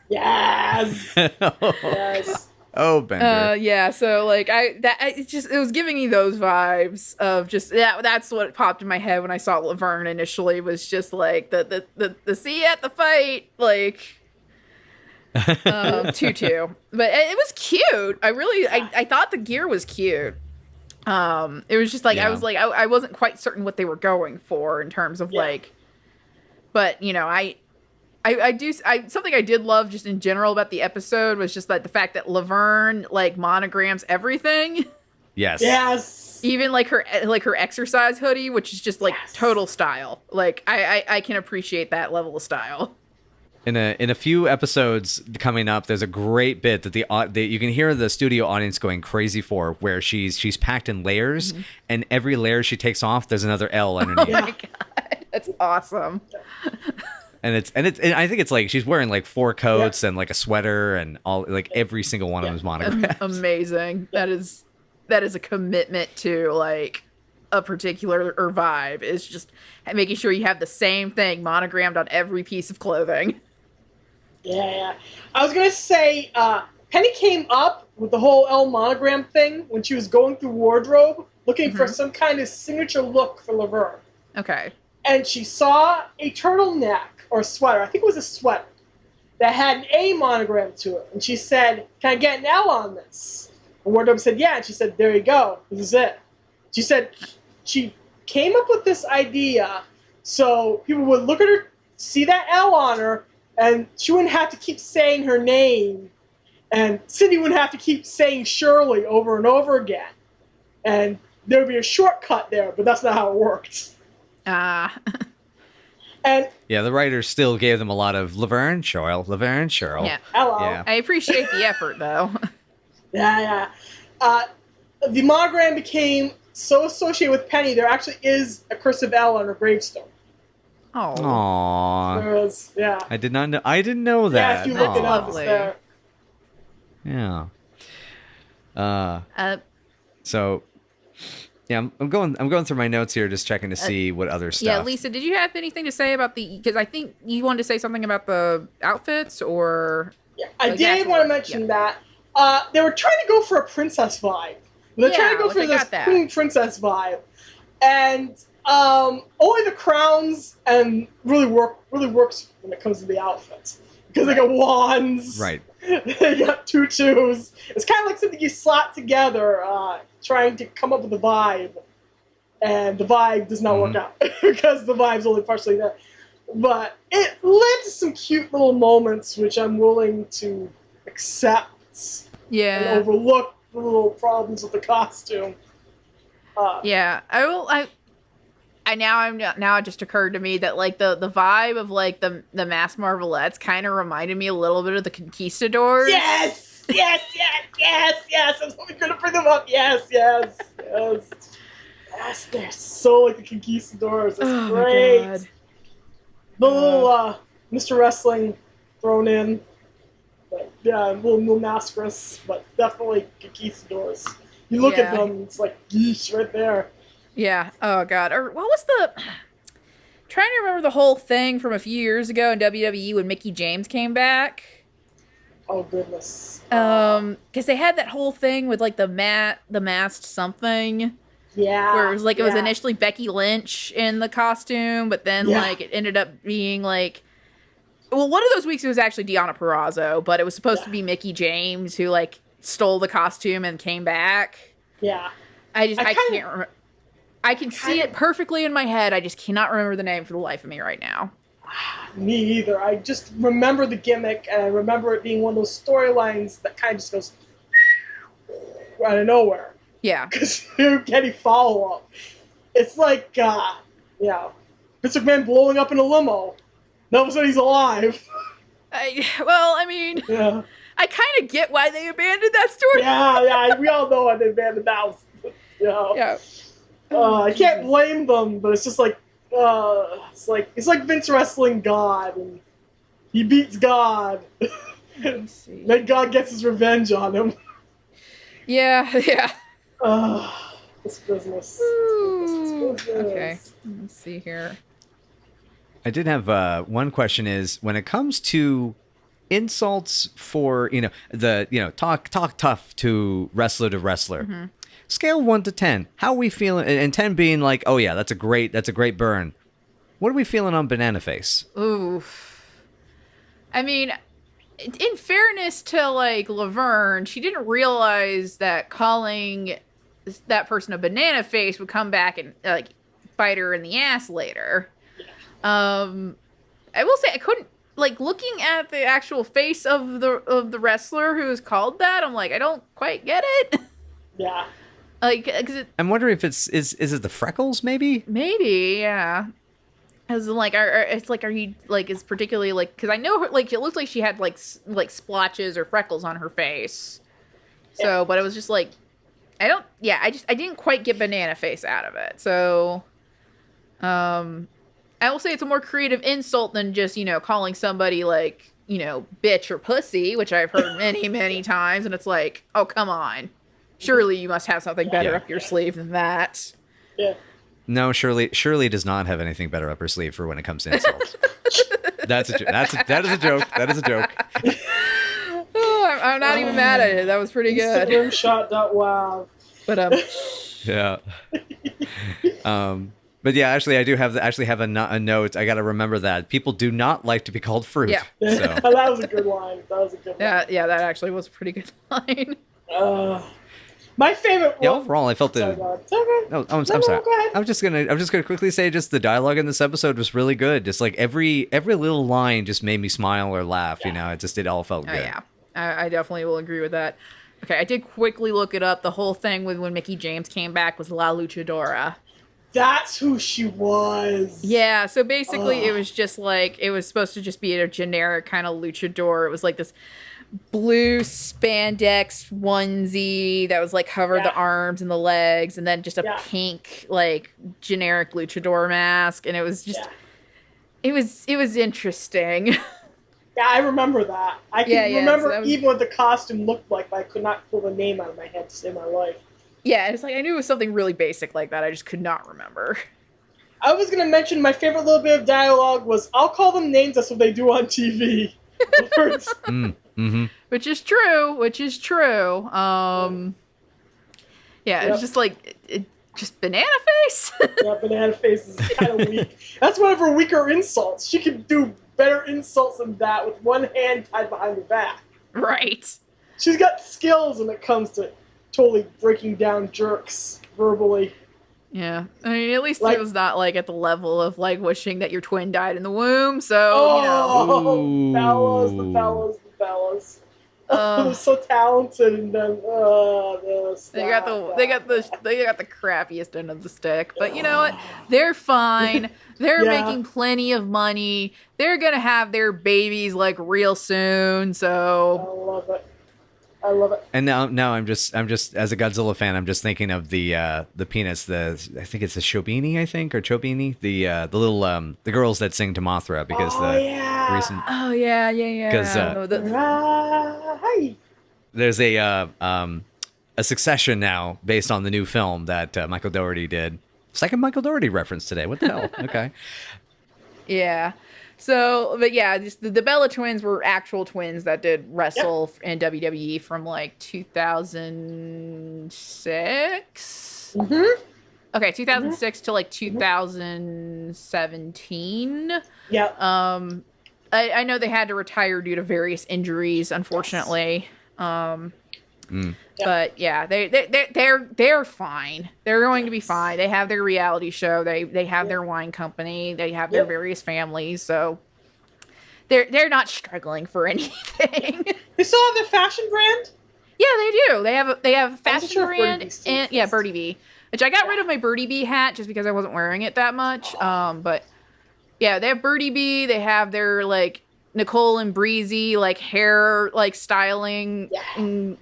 Yes. Yes. Oh, Bender. Yeah. So like it was giving me those vibes of just that's what popped in my head when I saw Laverne initially was just like the see you at the fight like. Tutu, but it was cute. I thought the gear was cute. It was just like I was like I wasn't quite certain what they were going for in terms of like, but I something I did love just in general about the episode was just like the fact that Laverne like monograms everything. Yes. Yes. Even like her exercise hoodie, which is just like total style. Like I can appreciate that level of style. In a few episodes coming up, there's a great bit that you can hear the studio audience going crazy for, where she's packed in layers, and every layer she takes off, there's another L underneath. Oh my god, that's awesome. And I think it's like she's wearing like 4 coats and like a sweater and all, like every single one of them is monographed. Amazing. That is a commitment to like a particular vibe. It's just making sure you have the same thing monogrammed on every piece of clothing. Yeah. I was gonna say, Penny came up with the whole L monogram thing when she was going through wardrobe, looking for some kind of signature look for Laverne. Okay. And she saw a turtleneck or sweater, I think it was a sweater, that had an A monogram to it. And she said, "Can I get an L on this?" And wardrobe said, "Yeah." And she said, "There you go. This is it." She said she came up with this idea so people would look at her, see that L on her, and she wouldn't have to keep saying her name, and Cindy wouldn't have to keep saying Shirley over and over again. And there would be a shortcut there, but that's not how it worked. And yeah, the writers still gave them a lot of Laverne Shirley. Yeah. hello. Yeah. I appreciate the effort, though. Yeah. The monogram became so associated with Penny, there actually is a cursive L on her gravestone. Oh. Aww. There is, yeah. I didn't know that. Yeah, if you look it up, it's Lovely. there. Yeah. So yeah, I'm going through my notes here, just checking to see what other stuff. Yeah, Lisa, did you have anything to say about because I think you wanted to say something about the outfits, or Yeah, I Like, did yeah, want to mention that. They were trying to go for a princess vibe. They're trying to go like, for I this got that. queen princess vibe. And only the crowns and really works when it comes to the outfits. Because they got wands. Right. They got tutus. It's kind of like something you slap together, trying to come up with a vibe. And the vibe does not work out. Because the vibe's only partially there. But it led to some cute little moments, which I'm willing to accept and overlook the little problems with the costume. Yeah, I will. Now it just occurred to me that like the vibe of like the mass Marvelettes kind of reminded me a little bit of the Conquistadors. Yes! I'm so going to bring them up. Yes, they're so like the Conquistadors. It's great. My God. The little Mr. Wrestling thrown in. But, yeah, a little masquerades, but definitely Conquistadors. You look at them, it's like, yeesh, right there. Yeah. Oh God. Or what was the? Trying to remember the whole thing from a few years ago in WWE when Mickie James came back. Oh goodness. Because they had that whole thing with like the masked something. Yeah. Where it was like it was initially Becky Lynch in the costume, but then like it ended up being like. Well, one of those weeks it was actually Deonna Purrazzo, but it was supposed to be Mickie James who like stole the costume and came back. Yeah. I can't remember. I can see it perfectly in my head. I just cannot remember the name for the life of me right now. Me either. I just remember the gimmick, and I remember it being one of those storylines that kind of just goes out of nowhere. Yeah. Because you don't get any follow-up. It's like, Vince McMahon blowing up in a limo. All of a sudden he's alive. I mean, Yeah. I kind of get why they abandoned that story. Yeah, we all know why they abandoned that one. Yeah. I can't blame them, but it's just like, it's like Vince wrestling God, and he beats God. Let me see. Then God gets his revenge on him. Yeah. This business. Ooh. This business. Okay. Let me see here. I did have one question is when it comes to insults for, talk tough to wrestler, Mm-hmm. scale 1 to 10, how are we feeling? And 10 being like, oh yeah, that's a great burn. What are we feeling on Banana Face? Oof. I mean, in fairness to like Laverne, she didn't realize that calling that person a banana face would come back and like bite her in the ass later. I will say I couldn't like looking at the actual face of the wrestler who is called that. I'm like, I don't quite get it. Yeah. Like, 'cause I'm wondering if is it the freckles maybe? maybe, yeah. As in, like, it's like, are you like, is particularly like, because I know her, like, it looks like she had like splotches or freckles on her face. So, but it was just like, I didn't quite get banana face out of it. So, I will say it's a more creative insult than just, calling somebody like, bitch or pussy, which I've heard many, many times. And it's like, oh, come on. Surely you must have something better up your sleeve than that. Yeah. No, Shirley does not have anything better up her sleeve for when it comes to insults. That is a joke. That is a joke. Oh, I'm not even mad at it. That was pretty good. Instagram shot. Wow. But yeah. But yeah, actually, I do have a note. I got to remember that people do not like to be called fruit. Yeah. So. That was a good line. Yeah, that actually was a pretty good line. My favorite. Yeah, overall, I felt Sorry, I'm sorry. Go ahead. I'm just gonna quickly say, just the dialogue in this episode was really good. Just like every little line just made me smile or laugh. Yeah. It all felt good. Oh yeah, I definitely will agree with that. Okay, I did quickly look it up. The whole thing with when Mickie James came back was La Luchadora. That's who she was. Yeah, so basically it was just like, it was supposed to just be a generic kind of luchador. It was like this blue spandex onesie that was like covered the arms and the legs, and then just a pink like generic luchador mask, and it was just it was interesting. Yeah, I remember that. I can remember so even what the costume looked like, but I could not pull the name out of my head to save my life. Yeah, it's like I knew it was something really basic like that. I just could not remember. I was going to mention my favorite little bit of dialogue was, I'll call them names, that's what they do on TV. Mm-hmm. Which is true. Yeah, it's just like, just banana face. Yeah, banana face is kind of weak. That's one of her weaker insults. She can do better insults than that with one hand tied behind her back. Right. She's got skills when it comes to totally breaking down jerks verbally. Yeah, I mean, at least it was not like at the level of like wishing that your twin died in the womb. So the fellas. They're so talented, and then they got the crappiest end of the stick. But you know what? They're fine. They're making plenty of money. They're gonna have their babies like real soon. So I love it. And now I'm just as a Godzilla fan, I'm just thinking of the peanuts. I think it's the Shobini, or Chobini, the little the girls that sing to Mothra, because recent. Oh yeah. Because there's a Succession now based on the new film that Michael Dougherty did. Second Michael Dougherty reference today. What the hell? Okay. Yeah. So, but yeah, just the Bella twins were actual twins that did wrestle in WWE from like 2006. Mm-hmm. Okay, 2006 to like 2017. Yeah. I know they had to retire due to various injuries, unfortunately. But yeah, they're fine. They're going to be fine. They have their reality show. They have their wine company. They have their various families. So they're not struggling for anything. They still have their fashion brand? Yeah, they do. They have a fashion brand and Birdie Bee, which I got rid of my Birdie Bee hat just because I wasn't wearing it that much. But yeah, they have Birdie Bee. They have their like Nicole and Breezy like hair like styling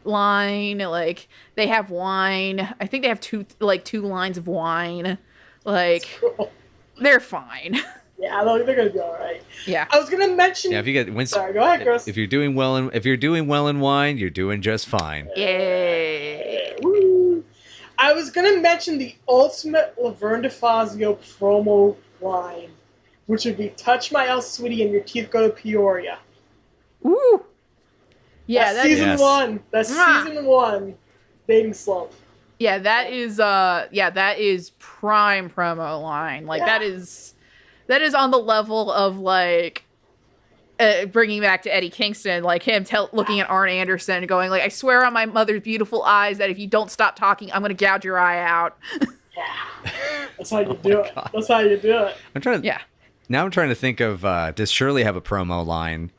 line. Like they have wine. I think they have two lines of wine. Like they're fine. Yeah, they're gonna be all right. Yeah, I was gonna mention. Yeah, if you get sorry, go ahead, Chris. If you're doing well in wine, you're doing just fine. Yeah. Woo. I was gonna mention the ultimate Laverne Shirley promo line, which would be "Touch my El Sweetie and your teeth go to Peoria." Ooh. Yeah, that's season one. That's season one. Dating slump. Yeah, that is prime promo line. Like that is on the level of like bringing back to Eddie Kingston, like him looking at Arn Anderson and going like, "I swear on my mother's beautiful eyes that if you don't stop talking, I'm gonna gouge your eye out." That's how you do it. That's how you do it. Now I'm trying to think of does Shirley have a promo line?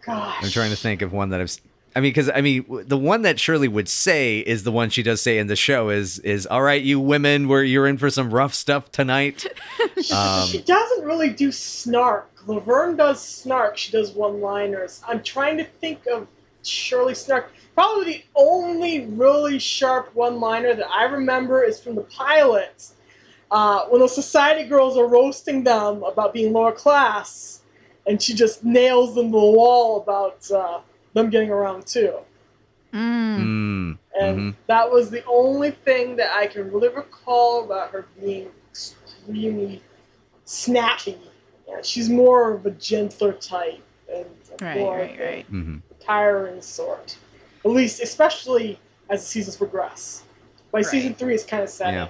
Gosh. I'm trying to think of one that I mean, because the one that Shirley would say is the one she does say in the show is all right, you women, you're in for some rough stuff tonight. She doesn't really do snark. Laverne does snark. She does one-liners. I'm trying to think of Shirley snark. Probably the only really sharp one-liner that I remember is from the pilot. When those society girls are roasting them about being lower class, and she just nails them to the wall about them getting around too. And that was the only thing that I can really recall about her being extremely snappy. Yeah, she's more of a gentler type and more of a tiring sort. At least, especially as the seasons progress. By season 3, it's kind of setting. Yeah.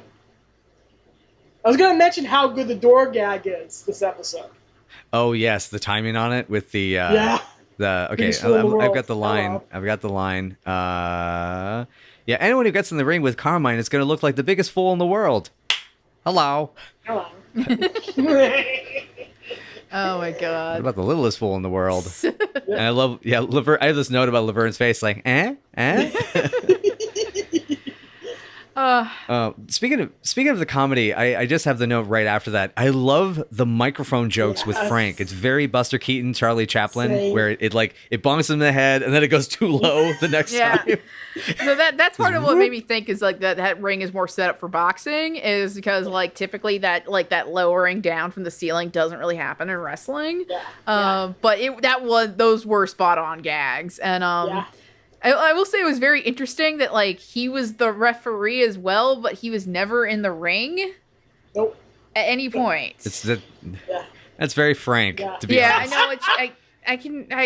I was going to mention how good the door gag is this episode. Oh yes, the timing on it with the yeah. Okay, I've got the line. Hello. I've got the line. Yeah, anyone who gets in the ring with Carmine is going to look like the biggest fool in the world. Hello. Hello. Oh my god. What about the littlest fool in the world? And I love, Laverne. I have this note about Laverne's face, like, Speaking of the comedy, I just have the note right after that. I love the microphone jokes with Frank. It's very Buster Keaton, Charlie Chaplin, where it bonks him in the head and then it goes too low the next time. So that's part of what made me think is like that ring is more set up for boxing, is because like typically that lowering down from the ceiling doesn't really happen in wrestling. But those were spot on gags. And I will say it was very interesting that, like, he was the referee as well, but he was never in the ring. Nope. At any point. That's very Frank, to be honest. I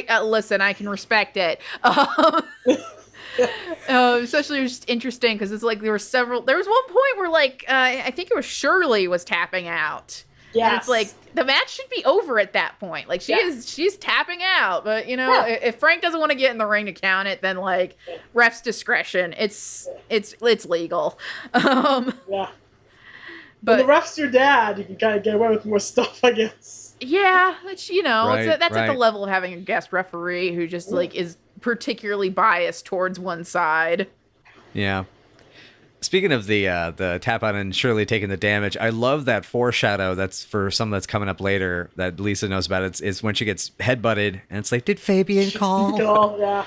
know. Listen, I can respect it. Especially it was just interesting because it's like there was one point where, like, I think it was Shirley was tapping out. Yeah, it's like the match should be over at that point. Like she's tapping out, but if Frank doesn't want to get in the ring to count it, then like ref's discretion. It's legal. But when the ref's your dad, you can kind of get away with more stuff, I guess. Yeah, that's at the level of having a guest referee who just like is particularly biased towards one side. Yeah. Speaking of the tap out and Shirley taking the damage, I love that foreshadow. That's for something that's coming up later that Lisa knows about. It's when she gets headbutted, and it's like, did Fabian call? Yeah.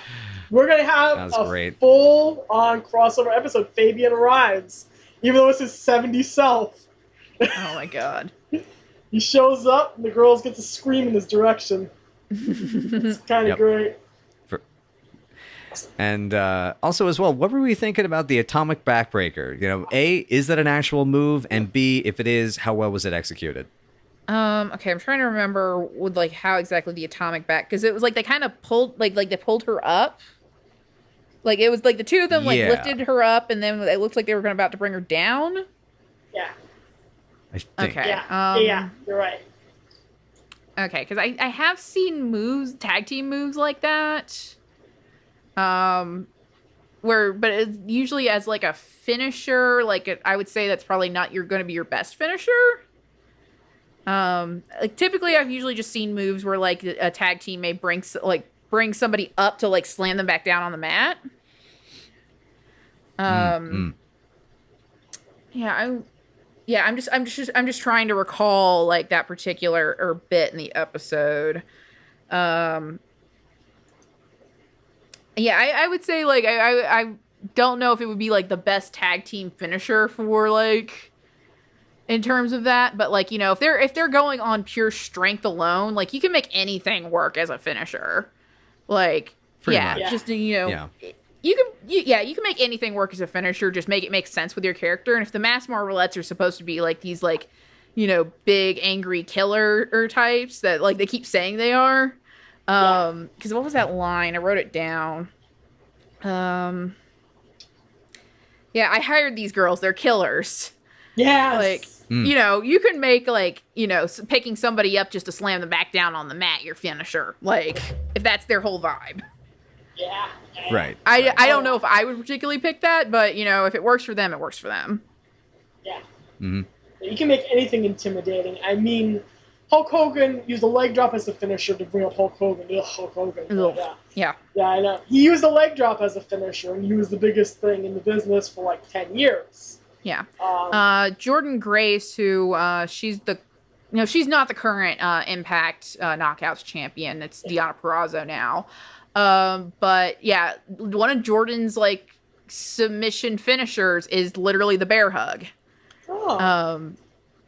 We're going to have full-on crossover episode. Fabian arrives, even though it's his 70s self. Oh, my God. He shows up, and the girls get to scream in his direction. It's kind of great. And also as well, what were we thinking about the atomic backbreaker? A, is that an actual move? And B, if it is, how well was it executed? Okay, I'm trying to remember with like how exactly the atomic back, because it was like they kind of pulled like they pulled her up. Like it was like the two of them lifted her up, and then it looked like they were about to bring her down. Yeah. I think. Okay. Yeah, you're right. Okay, because I have seen tag team moves like that. But it's usually as like a finisher, I would say that's probably not going to be your best finisher. Like typically I've usually just seen moves where like a tag team may bring somebody up to like slam them back down on the mat. I'm just trying to recall like that particular bit in the episode. Yeah, I would say, like, I don't know if it would be, like, the best tag team finisher for, like, in terms of that. But, like, if they're going on pure strength alone, like, you can make anything work as a finisher. Like, you can make anything work as a finisher. Just make it make sense with your character. And if the mass Marvelettes are supposed to be, like, these, like, big, angry killer types that, like, they keep saying they are. Because what was that line? I wrote it down. I hired these girls. They're killers. Yes. Like, you can make, like, picking somebody up just to slam them back down on the mat your finisher. Like, if that's their whole vibe. Yeah. Right. I don't know if I would particularly pick that, but, if it works for them, it works for them. Yeah. Mm-hmm. You can make anything intimidating. I mean, Hulk Hogan used a leg drop as the finisher to bring up Hulk Hogan. Ugh, Hulk Hogan. Ugh. Yeah. Yeah. Yeah, I know. He used a leg drop as a finisher, and he was the biggest thing in the business for like 10 years. Yeah. Jordan Grace, who she's not the current Impact Knockouts champion. It's Deonna Purrazzo now. But yeah, one of Jordan's like submission finishers is literally the bear hug.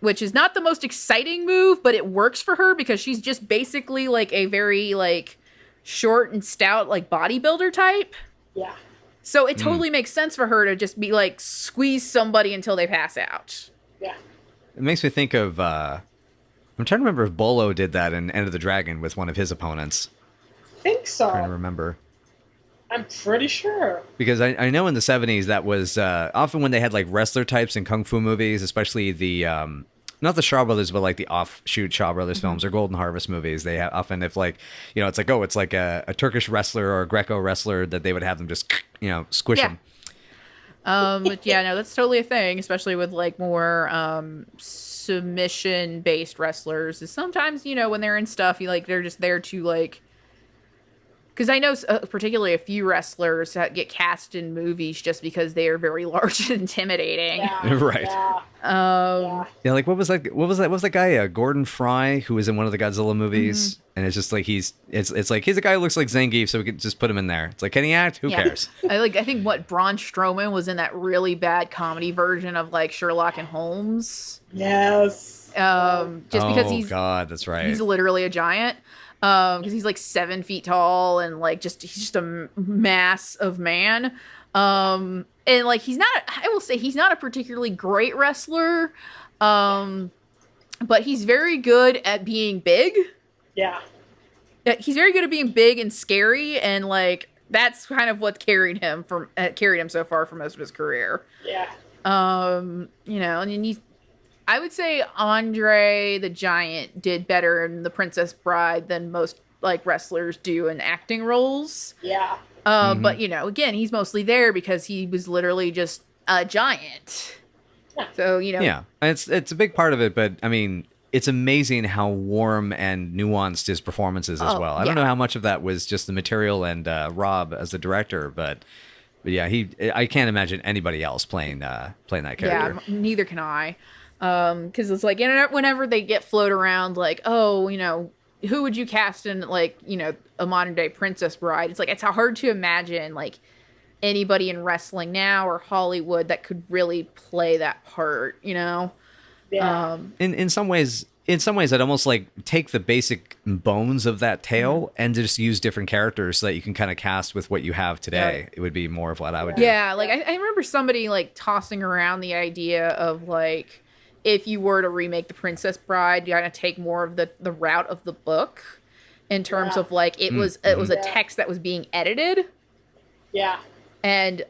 Which is not the most exciting move, but it works for her because she's just basically like a very like short and stout like bodybuilder type. Yeah. So it totally makes sense for her to just be like squeeze somebody until they pass out. Yeah. It makes me think of I'm trying to remember if Bolo did that in End of the Dragon with one of his opponents. I think so. I'm trying to remember. I'm pretty sure. Because I know in the 70s that was often when they had like wrestler types in kung fu movies, especially the not the Shaw Brothers, but like the offshoot Shaw Brothers films or Golden Harvest movies. They have often, if like, you know, it's like, oh, it's like a Turkish wrestler or a Greco wrestler, that they would have them just, you know, squish them. But yeah, no, that's totally a thing, especially with like more submission based wrestlers. Is sometimes, you know, when they're in stuff, you like they're just there to like. Because I know particularly a few wrestlers that get cast in movies just because they are very large and intimidating. Yeah, right. Yeah, like what was that guy? Gordon Fry, who was in one of the Godzilla movies, and it's just like it's like he's a guy who looks like Zangief, so we could just put him in there. It's like, can he act? Who cares? I think Braun Strowman was in that really bad comedy version of like Sherlock and Holmes. Yes. Just because God, that's right. He's literally a giant. Because he's like 7 feet tall and like he's just a mass of man. And like I will say he's not a particularly great wrestler. But he's very good at being big. Yeah. He's very good at being big and scary, and like that's kind of what carried him so far for most of his career. Yeah. You know, and I would say Andre the Giant did better in The Princess Bride than most like wrestlers do in acting roles. Yeah. But you know, again, he's mostly there because he was literally just a giant. Yeah. So, you know. Yeah, it's a big part of it, but I mean, it's amazing how warm and nuanced his performance is as well. I don't know how much of that was just the material and Rob as the director, but yeah, I can't imagine anybody else playing that character. Yeah, neither can I. Because it's like, whenever they get float around, like, oh, you know, who would you cast in, like, you know, a modern day Princess Bride? It's like, it's hard to imagine, like, anybody in wrestling now or Hollywood that could really play that part, you know? Yeah. In some ways, I'd almost like take the basic bones of that tale and just use different characters so that you can kind of cast with what you have today. It would be more of what I would do. Yeah, like, I remember somebody, like, tossing around the idea of, like, if you were to remake The Princess Bride, you're going to take more of the route of the book in terms of like it was a text that was being edited. Yeah. And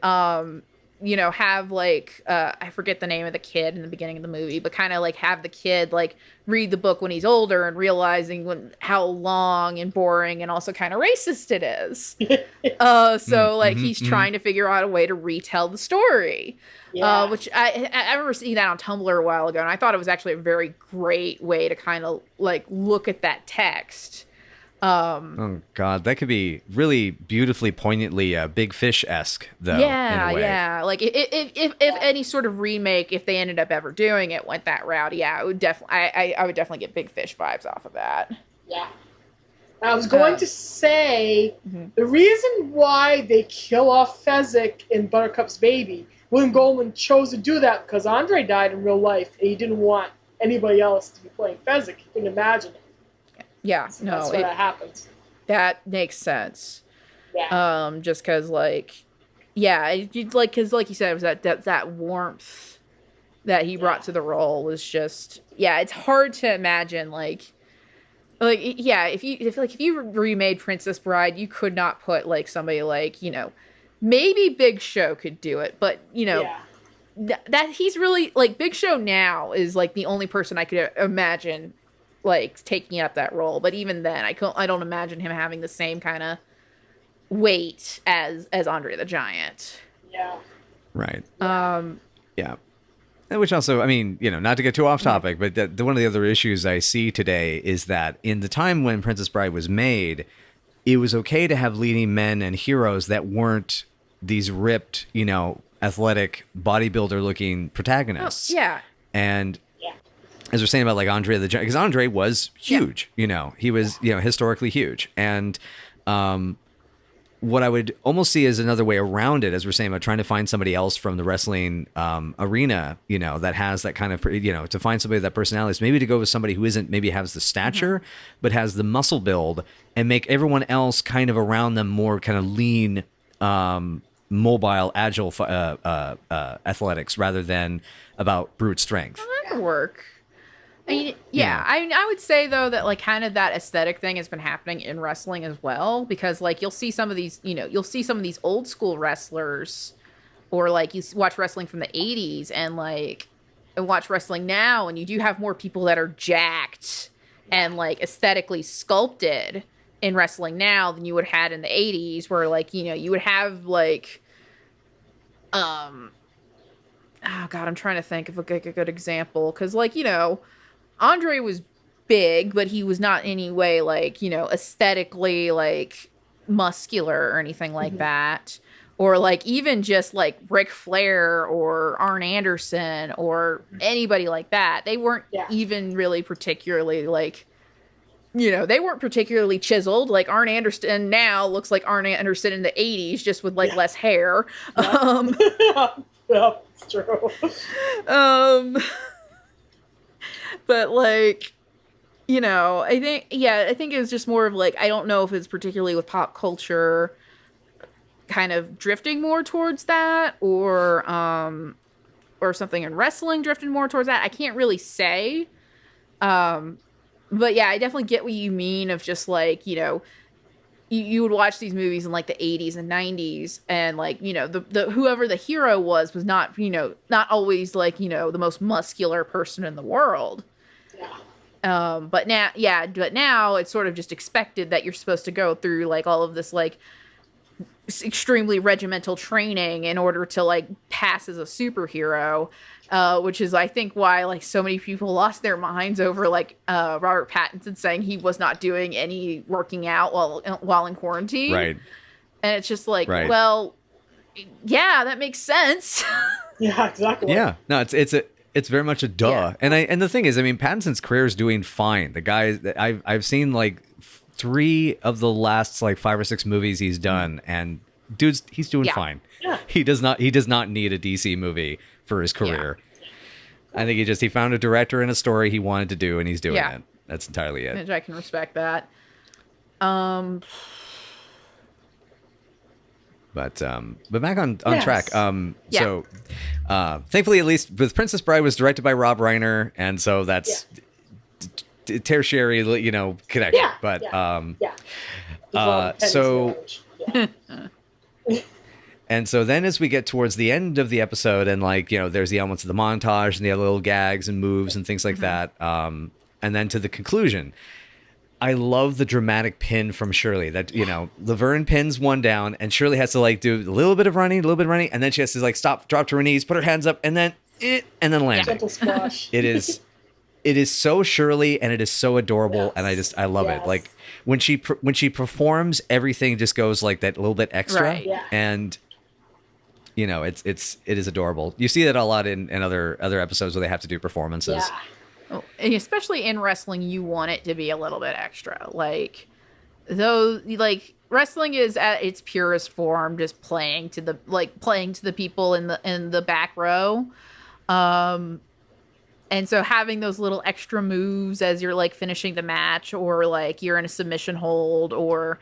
you know, have like I forget the name of the kid in the beginning of the movie, but kind of like have the kid like read the book when he's older and realizing how long and boring and also kind of racist it is. So like he's trying to figure out a way to retell the story. Yeah. Which I remember seeing that on Tumblr a while ago, and I thought it was actually a very great way to kind of like look at that text. Oh God, that could be really beautifully, poignantly Big Fish-esque, though. Yeah, in a way. yeah. Like if any sort of remake, if they ended up ever doing it, went that route, yeah, it would definitely. I would definitely get Big Fish vibes off of that. Yeah. I was going to say the reason why they kill off Fezzik in Buttercup's Baby, William Goldman chose to do that because Andre died in real life and he didn't want anybody else to be playing Fezzik. He couldn't imagine it. Yeah, So that's why that happens. That makes sense. Yeah. Just because, like, yeah, because like you said, it was that warmth that he brought to the role was just, yeah, it's hard to imagine, like, yeah, if you remade Princess Bride, you could not put like somebody like, you know, maybe Big Show could do it, but you know. Yeah. That he's really like Big Show now is like the only person I could imagine like taking up that role, but even then I don't imagine him having the same kind of weight as Andre the Giant. Yeah. Right. Yeah. Which also, I mean, not to get too off topic, but one of the other issues I see today is that in the time when Princess Bride was made, it was okay to have leading men and heroes that weren't these ripped, athletic bodybuilder-looking protagonists. Oh, yeah. And as we're saying about like Andre the Giant, because Andre was huge, he was, historically huge. And what I would almost see as another way around it, as we're saying about trying to find somebody else from the wrestling arena, that has that kind of, to find somebody with that personality, is maybe to go with somebody who maybe has the stature, but has the muscle build, and make everyone else kind of around them more kind of lean, mobile, agile athletics rather than about brute strength. Well, that could work. I mean, I would say though that like kind of that aesthetic thing has been happening in wrestling as well, because like you'll see some of these old school wrestlers, or like you watch wrestling from the 80s and watch wrestling now, and you do have more people that are jacked and like aesthetically sculpted in wrestling now than you would have had in the 80s, where like, you would have like, oh God, I'm trying to think of a good example. 'Cause like, Andre was big, but he was not in any way like, aesthetically like muscular or anything like that. Or like even just like Ric Flair or Arn Anderson or anybody like that. They weren't even really particularly like, they weren't particularly chiseled. Like Arn Anderson now looks like Arn Anderson in the 80s, just with like less hair. Yeah, it's true. But like, I think it was just more of like, I don't know if it's particularly with pop culture kind of drifting more towards that, or something in wrestling drifting more towards that. I can't really say. But yeah, I definitely get what you mean of just like, you would watch these movies in like the 80s and 90s, and like, the whoever the hero was not, not always like, the most muscular person in the world. But now it's sort of just expected that you're supposed to go through like all of this like extremely regimental training in order to like pass as a superhero, which is I think why like so many people lost their minds over like Robert Pattinson saying he was not doing any working out while in quarantine. Right. And it's just like, well, yeah, that makes sense. Yeah, exactly. Yeah. No, it's very much a duh. Yeah. And the thing is, I mean, Pattinson's career is doing fine. The guy that I've seen like 3 of the last like 5 or 6 movies he's done, and he's doing fine. Yeah. He does not need a DC movie for his career. Yeah. I think he found a director and a story he wanted to do, and he's doing it. That's entirely it. And I can respect that. But back on track. So thankfully, at least with Princess Bride was directed by Rob Reiner, and so that's tertiary, connection. Yeah. But and so then as we get towards the end of the episode, and like, there's the elements of the montage and the little gags and moves and things like that. And then to the conclusion, I love the dramatic pin from Shirley that, Laverne pins one down, and Shirley has to like do a little bit of running, and then she has to like stop, drop to her knees, put her hands up, and then landing. Gentle squash. It is so Shirley, and it is so adorable, and I love it. Like when she performs, everything just goes like that little bit extra, right. And it is adorable. You see that a lot in other episodes where they have to do performances. Yeah. And especially in wrestling, you want it to be a little bit extra. Like, though, like wrestling is at its purest form, just playing to the people in the back row. And so having those little extra moves as you're like finishing the match, or like you're in a submission hold or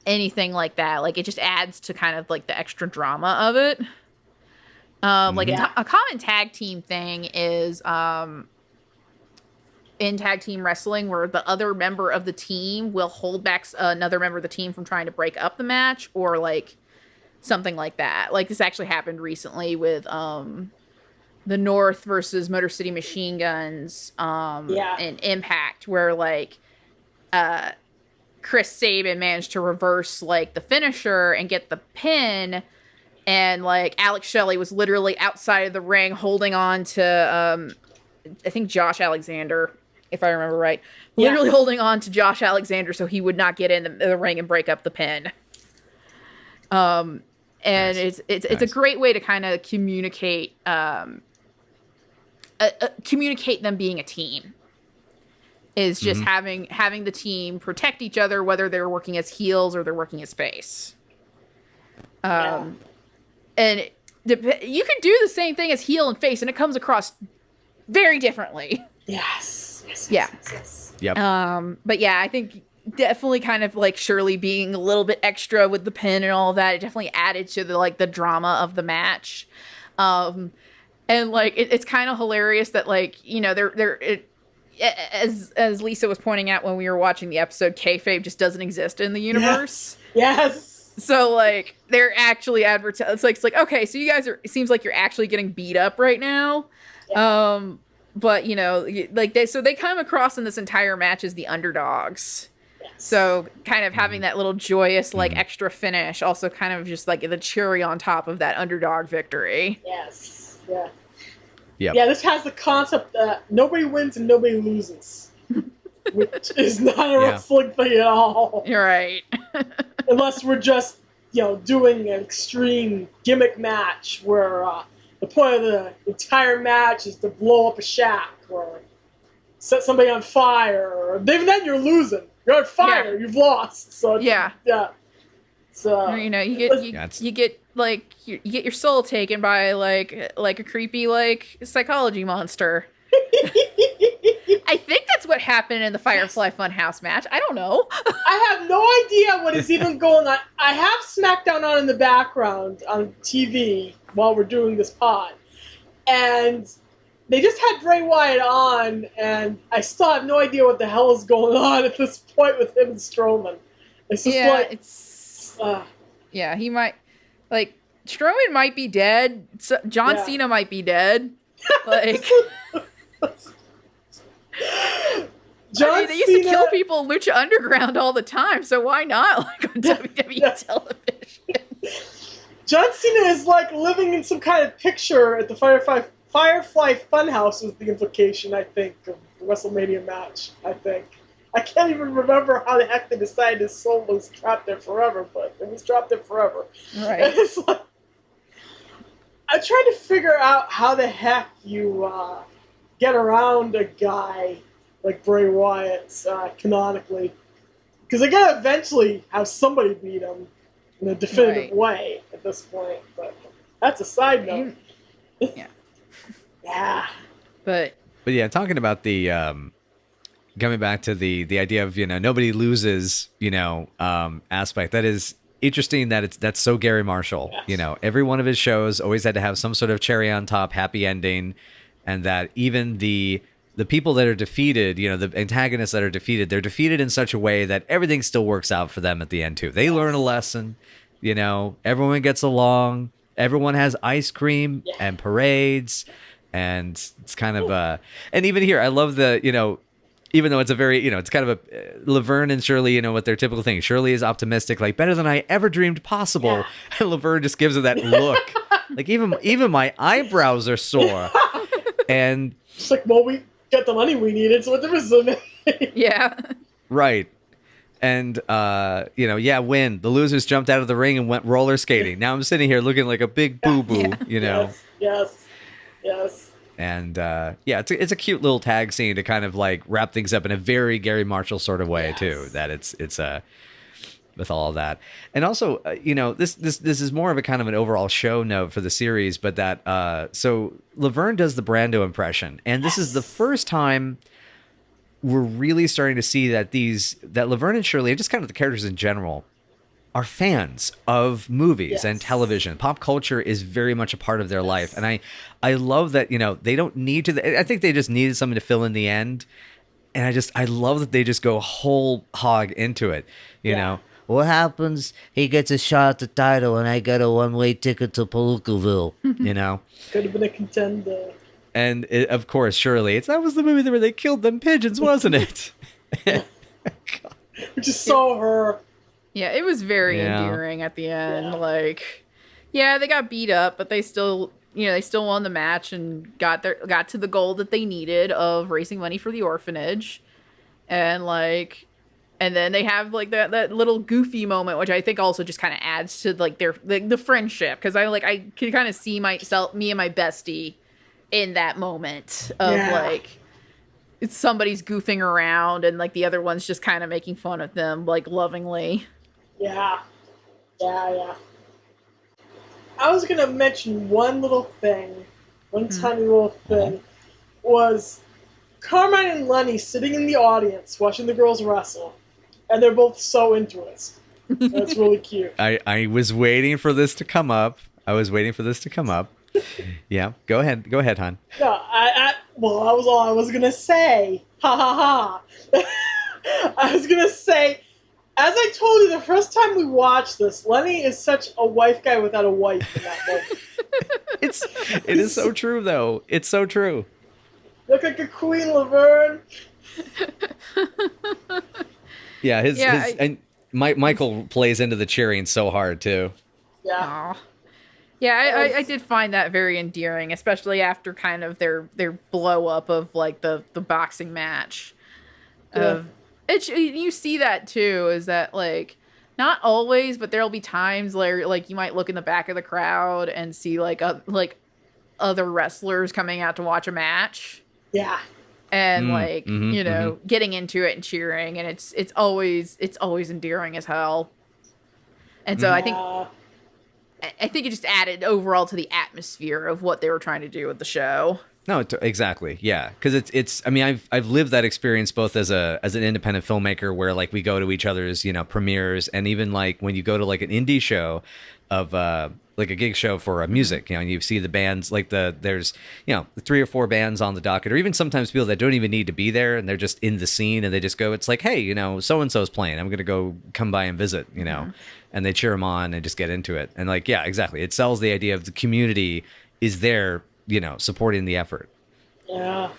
anything like that, like it just adds to kind of like the extra drama of it. A common tag team thing is in tag team wrestling, where the other member of the team will hold back another member of the team from trying to break up the match, or like something like that. Like this actually happened recently with the North versus Motor City Machine Guns in Impact, where like Chris Sabin managed to reverse like the finisher and get the pin, and like Alex Shelley was literally outside of the ring holding on to I think Josh Alexander, if I remember right, literally holding on to Josh Alexander so he would not get in the ring and break up the pin. And nice. It's a great way to kind of communicate communicate them being a team. Is just having the team protect each other, whether they're working as heels or they're working as face. And you can do the same thing as heel and face, and it comes across very differently. Yes. Yep. But yeah, I think definitely kind of like Shirley being a little bit extra with the pin and all that, it definitely added to the drama of the match. And like it's kind of hilarious that like, you know, as Lisa was pointing out when we were watching the episode, kayfabe just doesn't exist in the universe. Yes. So like they're actually it's like okay, so you guys it seems like you're actually getting beat up right now. Yeah. But you know, like they come across in this entire match as the underdogs. Yes. So kind of having that little joyous like extra finish, also kind of just like the cherry on top of that underdog victory. Yes. Yeah. Yep. Yeah, this has the concept that nobody wins and nobody loses, which is not a wrestling thing at all. You're right. Unless we're just, you know, doing an extreme gimmick match where the point of the entire match is to blow up a shack or set somebody on fire. Or even then, you're losing. You're on fire. Yeah. You've lost. So yeah. So you know, you get like you get your soul taken by like a creepy like psychology monster. I think that's what happened in the Firefly Funhouse match. I don't know. I have no idea what is even going on. I have SmackDown on in the background on TV while we're doing this pod, and they just had Bray Wyatt on, and I still have no idea what the hell is going on at this point with him and Strowman. It's just yeah, he might, like, Strowman might be dead. John Cena might be dead. Like, they used to kill people in Lucha Underground all the time, so why not, like, on WWE television? John Cena is, like, living in some kind of picture at the Firefly Funhouse is the implication, I think, of the WrestleMania match, I think. I can't even remember how the heck they decided his soul was trapped there forever, but it was trapped there forever. Right. And it's like, I'm trying to figure out how the heck you get around a guy like Bray Wyatt canonically. Because they gotta eventually have somebody beat him in a definitive way at this point. But that's a side note. Yeah. Yeah. But yeah, talking about the coming back to the idea of, you know, nobody loses, you know, aspect. That is interesting that's so Gary Marshall. Yes. You know, every one of his shows always had to have some sort of cherry on top, happy ending, and that even the people that are defeated, you know, the antagonists that are defeated, they're defeated in such a way that everything still works out for them at the end too. They learn a lesson, you know, everyone gets along, everyone has ice cream and parades, and it's kind of and even here, I love the, you know, even though it's a very, you know, it's kind of a Laverne and Shirley, you know, what their typical thing. Shirley is optimistic, like better than I ever dreamed possible. Yeah. And Laverne just gives her that look. Like even my eyebrows are sore. And it's like, well, we got the money we needed, so what difference does it make? Yeah. Right. And you know, win. The losers jumped out of the ring and went roller skating. Now I'm sitting here looking like a big boo-boo, you know. Yes. And it's a cute little tag scene to kind of like wrap things up in a very Gary Marshall sort of way too. That it's with all of that, and also you know, this is more of a kind of an overall show note for the series, but that so Laverne does the Brando impression, and this is the first time we're really starting to see that Laverne and Shirley, and just kind of the characters in general, are fans of movies and television. Pop culture is very much a part of their life. And I love that, you know, they don't need to, I think they just needed something to fill in the end. And I love that they just go whole hog into it. You know, what happens? He gets a shot at the title and I get a one-way ticket to Palookaville, you know? Could have been a contender. And of course, Shirley, that was the movie where they killed them pigeons, wasn't it? Which is so her. Yeah, it was very endearing at the end. Like, Yeah, they got beat up, but they still, they still won the match and got to the goal that they needed of raising money for the orphanage. And like, and then they have like that little goofy moment, which I think also just kind of adds to like their the friendship, because I can kind of see me and my bestie in that moment of like, it's somebody's goofing around and like the other one's just kind of making fun of them like lovingly. Yeah. I was gonna mention one little thing, tiny little thing, was Carmine and Lenny sitting in the audience watching the girls wrestle, and they're both so into it. That's really cute. I was waiting for this to come up. Yeah, go ahead, hon. No, well, that was all I was gonna say. Ha ha ha. I was gonna say, as I told you the first time we watched this, Lenny is such a wife guy without a wife in that moment. It is so true, though. It's so true. Look like a queen, Laverne. Yeah, and Michael plays into the cheering so hard too. Yeah. Aww. Yeah, I did find that very endearing, especially after kind of their blow up of like the boxing match. Yeah. You see that too, is that like not always, but there'll be times where like you might look in the back of the crowd and see like other wrestlers coming out to watch a match. Yeah. And getting into it and cheering, and it's always endearing as hell. And so I think it just added overall to the atmosphere of what they were trying to do with the show. No, exactly. Yeah, because it's. I mean, I've lived that experience both as an independent filmmaker, where like we go to each other's premieres, and even like when you go to like an indie show of like a gig show for music, and you see the bands like there's 3 or 4 bands on the docket, or even sometimes people that don't even need to be there, and they're just in the scene, and they just go, it's like, hey, so and so's playing, I'm gonna come by and visit, and they cheer them on and just get into it, and like, yeah, exactly, it sells the idea of the community is there, supporting the effort. Yeah.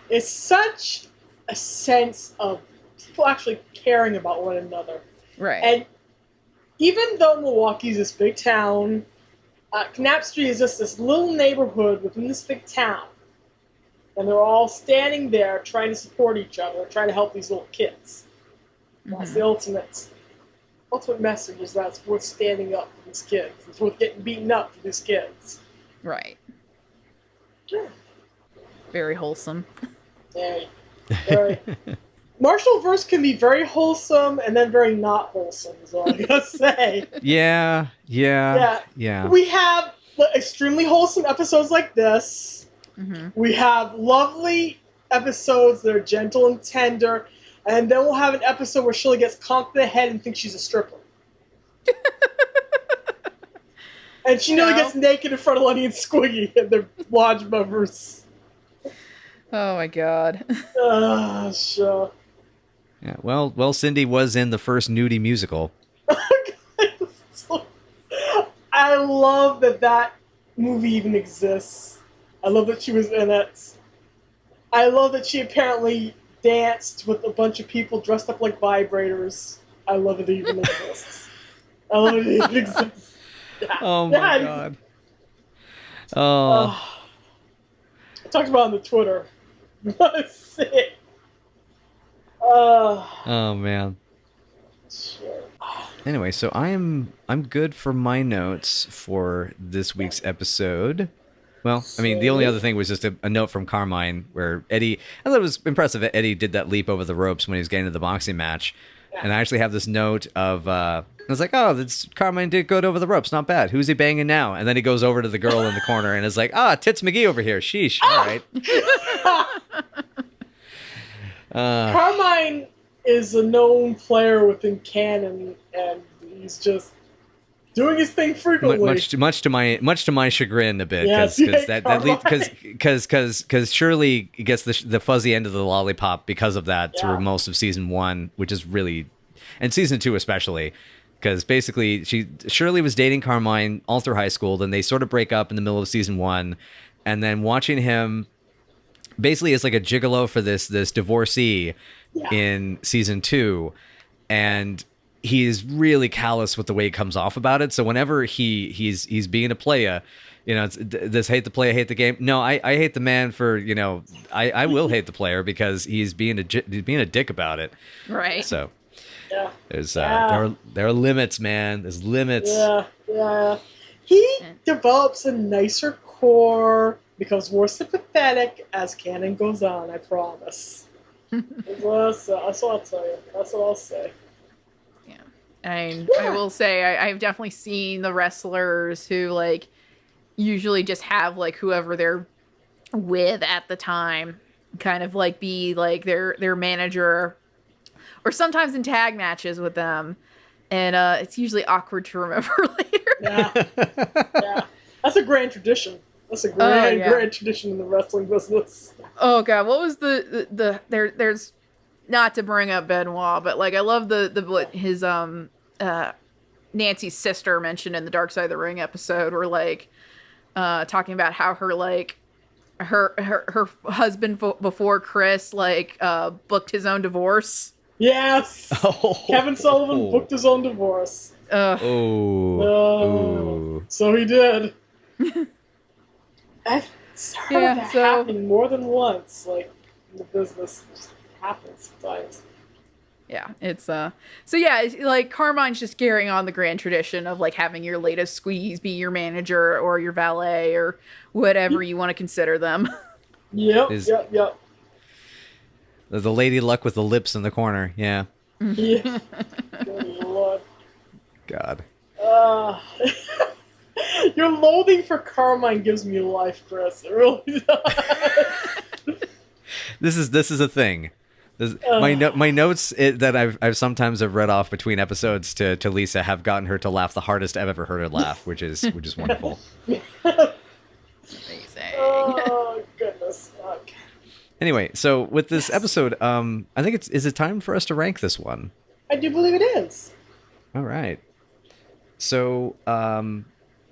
It's such a sense of people actually caring about one another. Right. And even though Milwaukee's this big town, Knapp Street is just this little neighborhood within this big town. And they're all standing there trying to support each other, trying to help these little kids. That's the ultimate message, is that it's worth standing up for these kids. It's worth getting beaten up for these kids. Right. Yeah. Very wholesome. Very. Martial verse can be very wholesome and then very not wholesome, is all I gotta say. Yeah. We have extremely wholesome episodes like this. Mm-hmm. We have lovely episodes that are gentle and tender, and then we'll have an episode where Shirley gets conked in the head and thinks she's a stripper. And she nearly gets naked in front of Lenny and Squiggy and their lodge members. Oh my god. Sure. Yeah, well, Cindy was in the first nudie musical. I love that movie even exists. I love that she was in it. I love that she apparently danced with a bunch of people dressed up like vibrators. I love it even exists. I love it even exists. Yeah. Oh my god. Oh. I talked about it on the Twitter. Let's see. Oh man. Sure. Anyway, so I'm good for my notes for this week's episode. Well, I mean, the only other thing was just a note from Carmine where Eddie, I thought it was impressive that Eddie did that leap over the ropes when he was getting to the boxing match. And I actually have this note of, I was like, oh, Carmine did go over the ropes. Not bad. Who's he banging now? And then he goes over to the girl in the corner and is like, Tits McGee over here. Sheesh. All right. Carmine is a known player within canon, and he's just doing his thing frequently. Much to my chagrin a bit, yes, because Shirley gets the fuzzy end of the lollipop because of that through most of season 1, which is really, and season 2 especially, because basically Shirley was dating Carmine all through high school, then they sort of break up in the middle of season 1, and then watching him basically is like a gigolo for this divorcee in season 2, and he is really callous with the way he comes off about it. So whenever he's being a playa, it's this hate the player, hate the game. No, I hate the man for, I will hate the player because he's being a dick about it. Right. So Yeah. there's there are limits, man. There's limits. Yeah. He develops a nicer core, becomes more sympathetic as canon goes on, I promise. That's what I'll tell you. That's what I'll say. Yeah. I will say I've definitely seen the wrestlers who like usually just have like whoever they're with at the time kind of like be like their manager, or sometimes in tag matches with them, and it's usually awkward to remember later. Yeah. That's a grand tradition. That's a grand tradition in the wrestling business. Oh god, what was there's not to bring up Benoit, but like I love what his Nancy's sister mentioned in the Dark Side of the Ring episode, where like talking about how her like her husband before Chris like booked his own divorce. Yes. Kevin Sullivan booked his own divorce. So he did. I've heard that happening more than once, like in the business. It just happens sometimes. Yeah, it's so yeah, like Carmine's just carrying on the grand tradition of like having your latest squeeze be your manager or your valet or whatever you want to consider them. Yep. The lady luck with the lips in the corner. Yeah. Yeah. Good Lord. God. Your loathing for Carmine gives me life, Chris. It really does. This is a thing. My notes that I've sometimes have read off between episodes to Lisa have gotten her to laugh the hardest I've ever heard her laugh, which is wonderful. Amazing. Oh goodness. Okay. Anyway, so with this episode, I think is it time for us to rank this one? I do believe it is. All right. So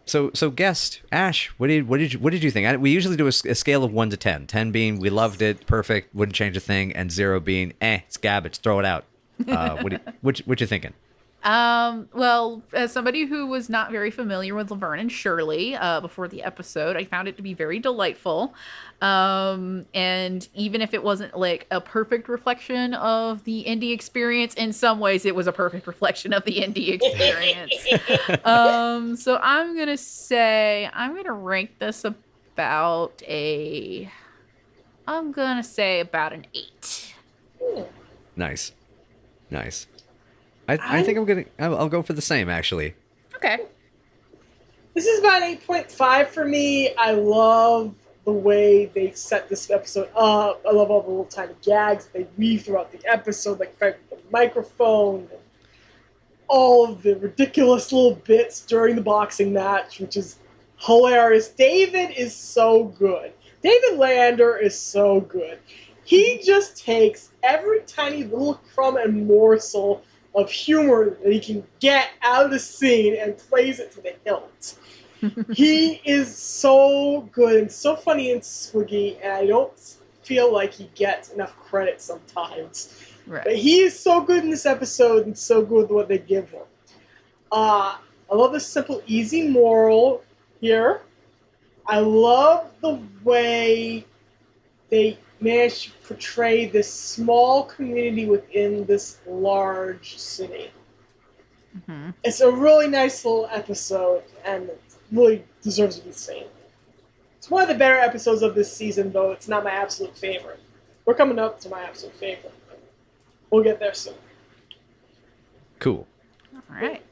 So guest Ash, what did you think? We usually do a scale of 1 to 10. 10 being we loved it, perfect, wouldn't change a thing, and 0 being it's garbage, throw it out. What you thinking? Well, as somebody who was not very familiar with Laverne Shirley before the episode, I found it to be very delightful. And even if it wasn't like a perfect reflection of the indie experience, in some ways it was a perfect reflection of the indie experience. So I'm going to rank this about an 8. Nice. I think I'll go for the same, actually. Okay. This is about 8.5 for me. I love the way they set this episode up. I love all the little tiny gags they weave throughout the episode, like the microphone, and all of the ridiculous little bits during the boxing match, which is hilarious. David is so good. David Lander is so good. He just takes every tiny little crumb and morsel of humor that he can get out of the scene and plays it to the hilt. He is so good and so funny and swiggy, and I don't feel like he gets enough credit sometimes. Right. But he is so good in this episode and so good with what they give him. I love the simple, easy moral here. I love the way they managed to portray this small community within this large city. Mm-hmm. It's a really nice little episode, and it really deserves to be seen. It's one of the better episodes of this season, though it's not my absolute favorite. We're coming up to my absolute favorite. We'll get there soon. Cool. All right.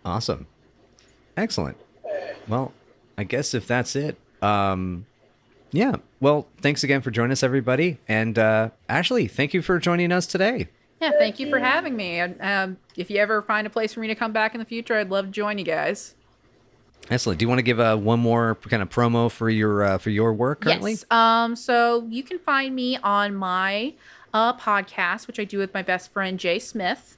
Awesome. Excellent. Well, I guess if that's it, yeah. Well, thanks again for joining us, everybody. And Ashley, thank you for joining us today. Yeah, thank you for having me. If you ever find a place for me to come back in the future, I'd love to join you guys. Excellent. Do you want to give one more kind of promo for your work currently? Yes. So you can find me on my podcast, which I do with my best friend Jay Smith,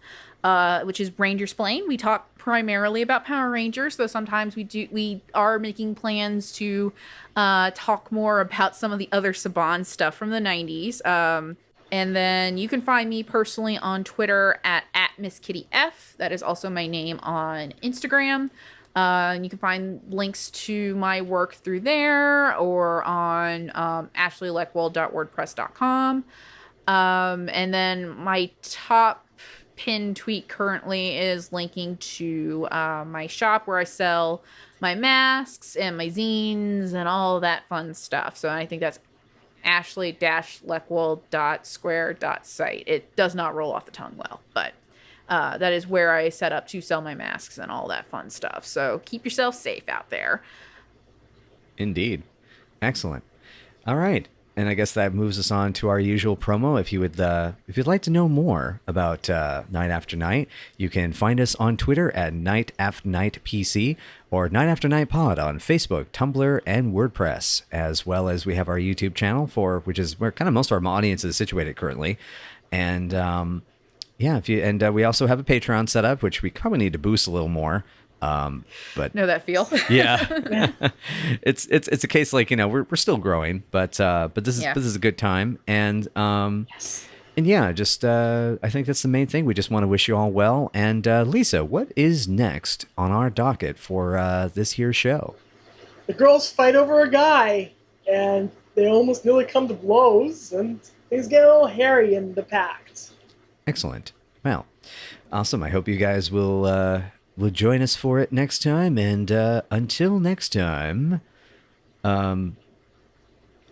which is Rangersplain. We talk primarily about Power Rangers, though sometimes we are making plans to talk more about some of the other Saban stuff from the 90s. And then you can find me personally on Twitter at MissKittyF. That is also my name on Instagram. And you can find links to my work through there or on ashleyleckwold.wordpress.com. And then my top pinned tweet currently is linking to my shop where I sell my masks and my zines and all that fun stuff. So I think that's ashley-leckwold.square.site. It does not roll off the tongue well, but that is where I set up to sell my masks and all that fun stuff. So keep yourself safe out there. Indeed. Excellent. All right. And I guess that moves us on to our usual promo. If you'd like to know more about Night After Night, you can find us on Twitter at Night After Night PC or Night After Night Pod on Facebook, Tumblr, and WordPress, as well as we have our YouTube channel which is where kind of most of our audience is situated currently. And we also have a Patreon set up, which we probably need to boost a little more. But know that feel. Yeah. it's a case like, we're still growing, but this is a good time. And Yes. and yeah, just I think that's the main thing. We just want to wish you all well. And Lisa, what is next on our docket for this here show? The girls fight over a guy, and they almost nearly come to blows, and things get a little hairy in the pact. Excellent. Well, awesome. I hope you guys will join us for it next time. And until next time, I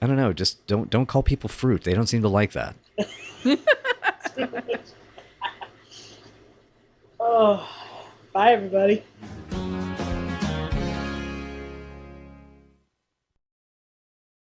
don't know. Just don't call people fruit. They don't seem to like that. Oh, bye everybody.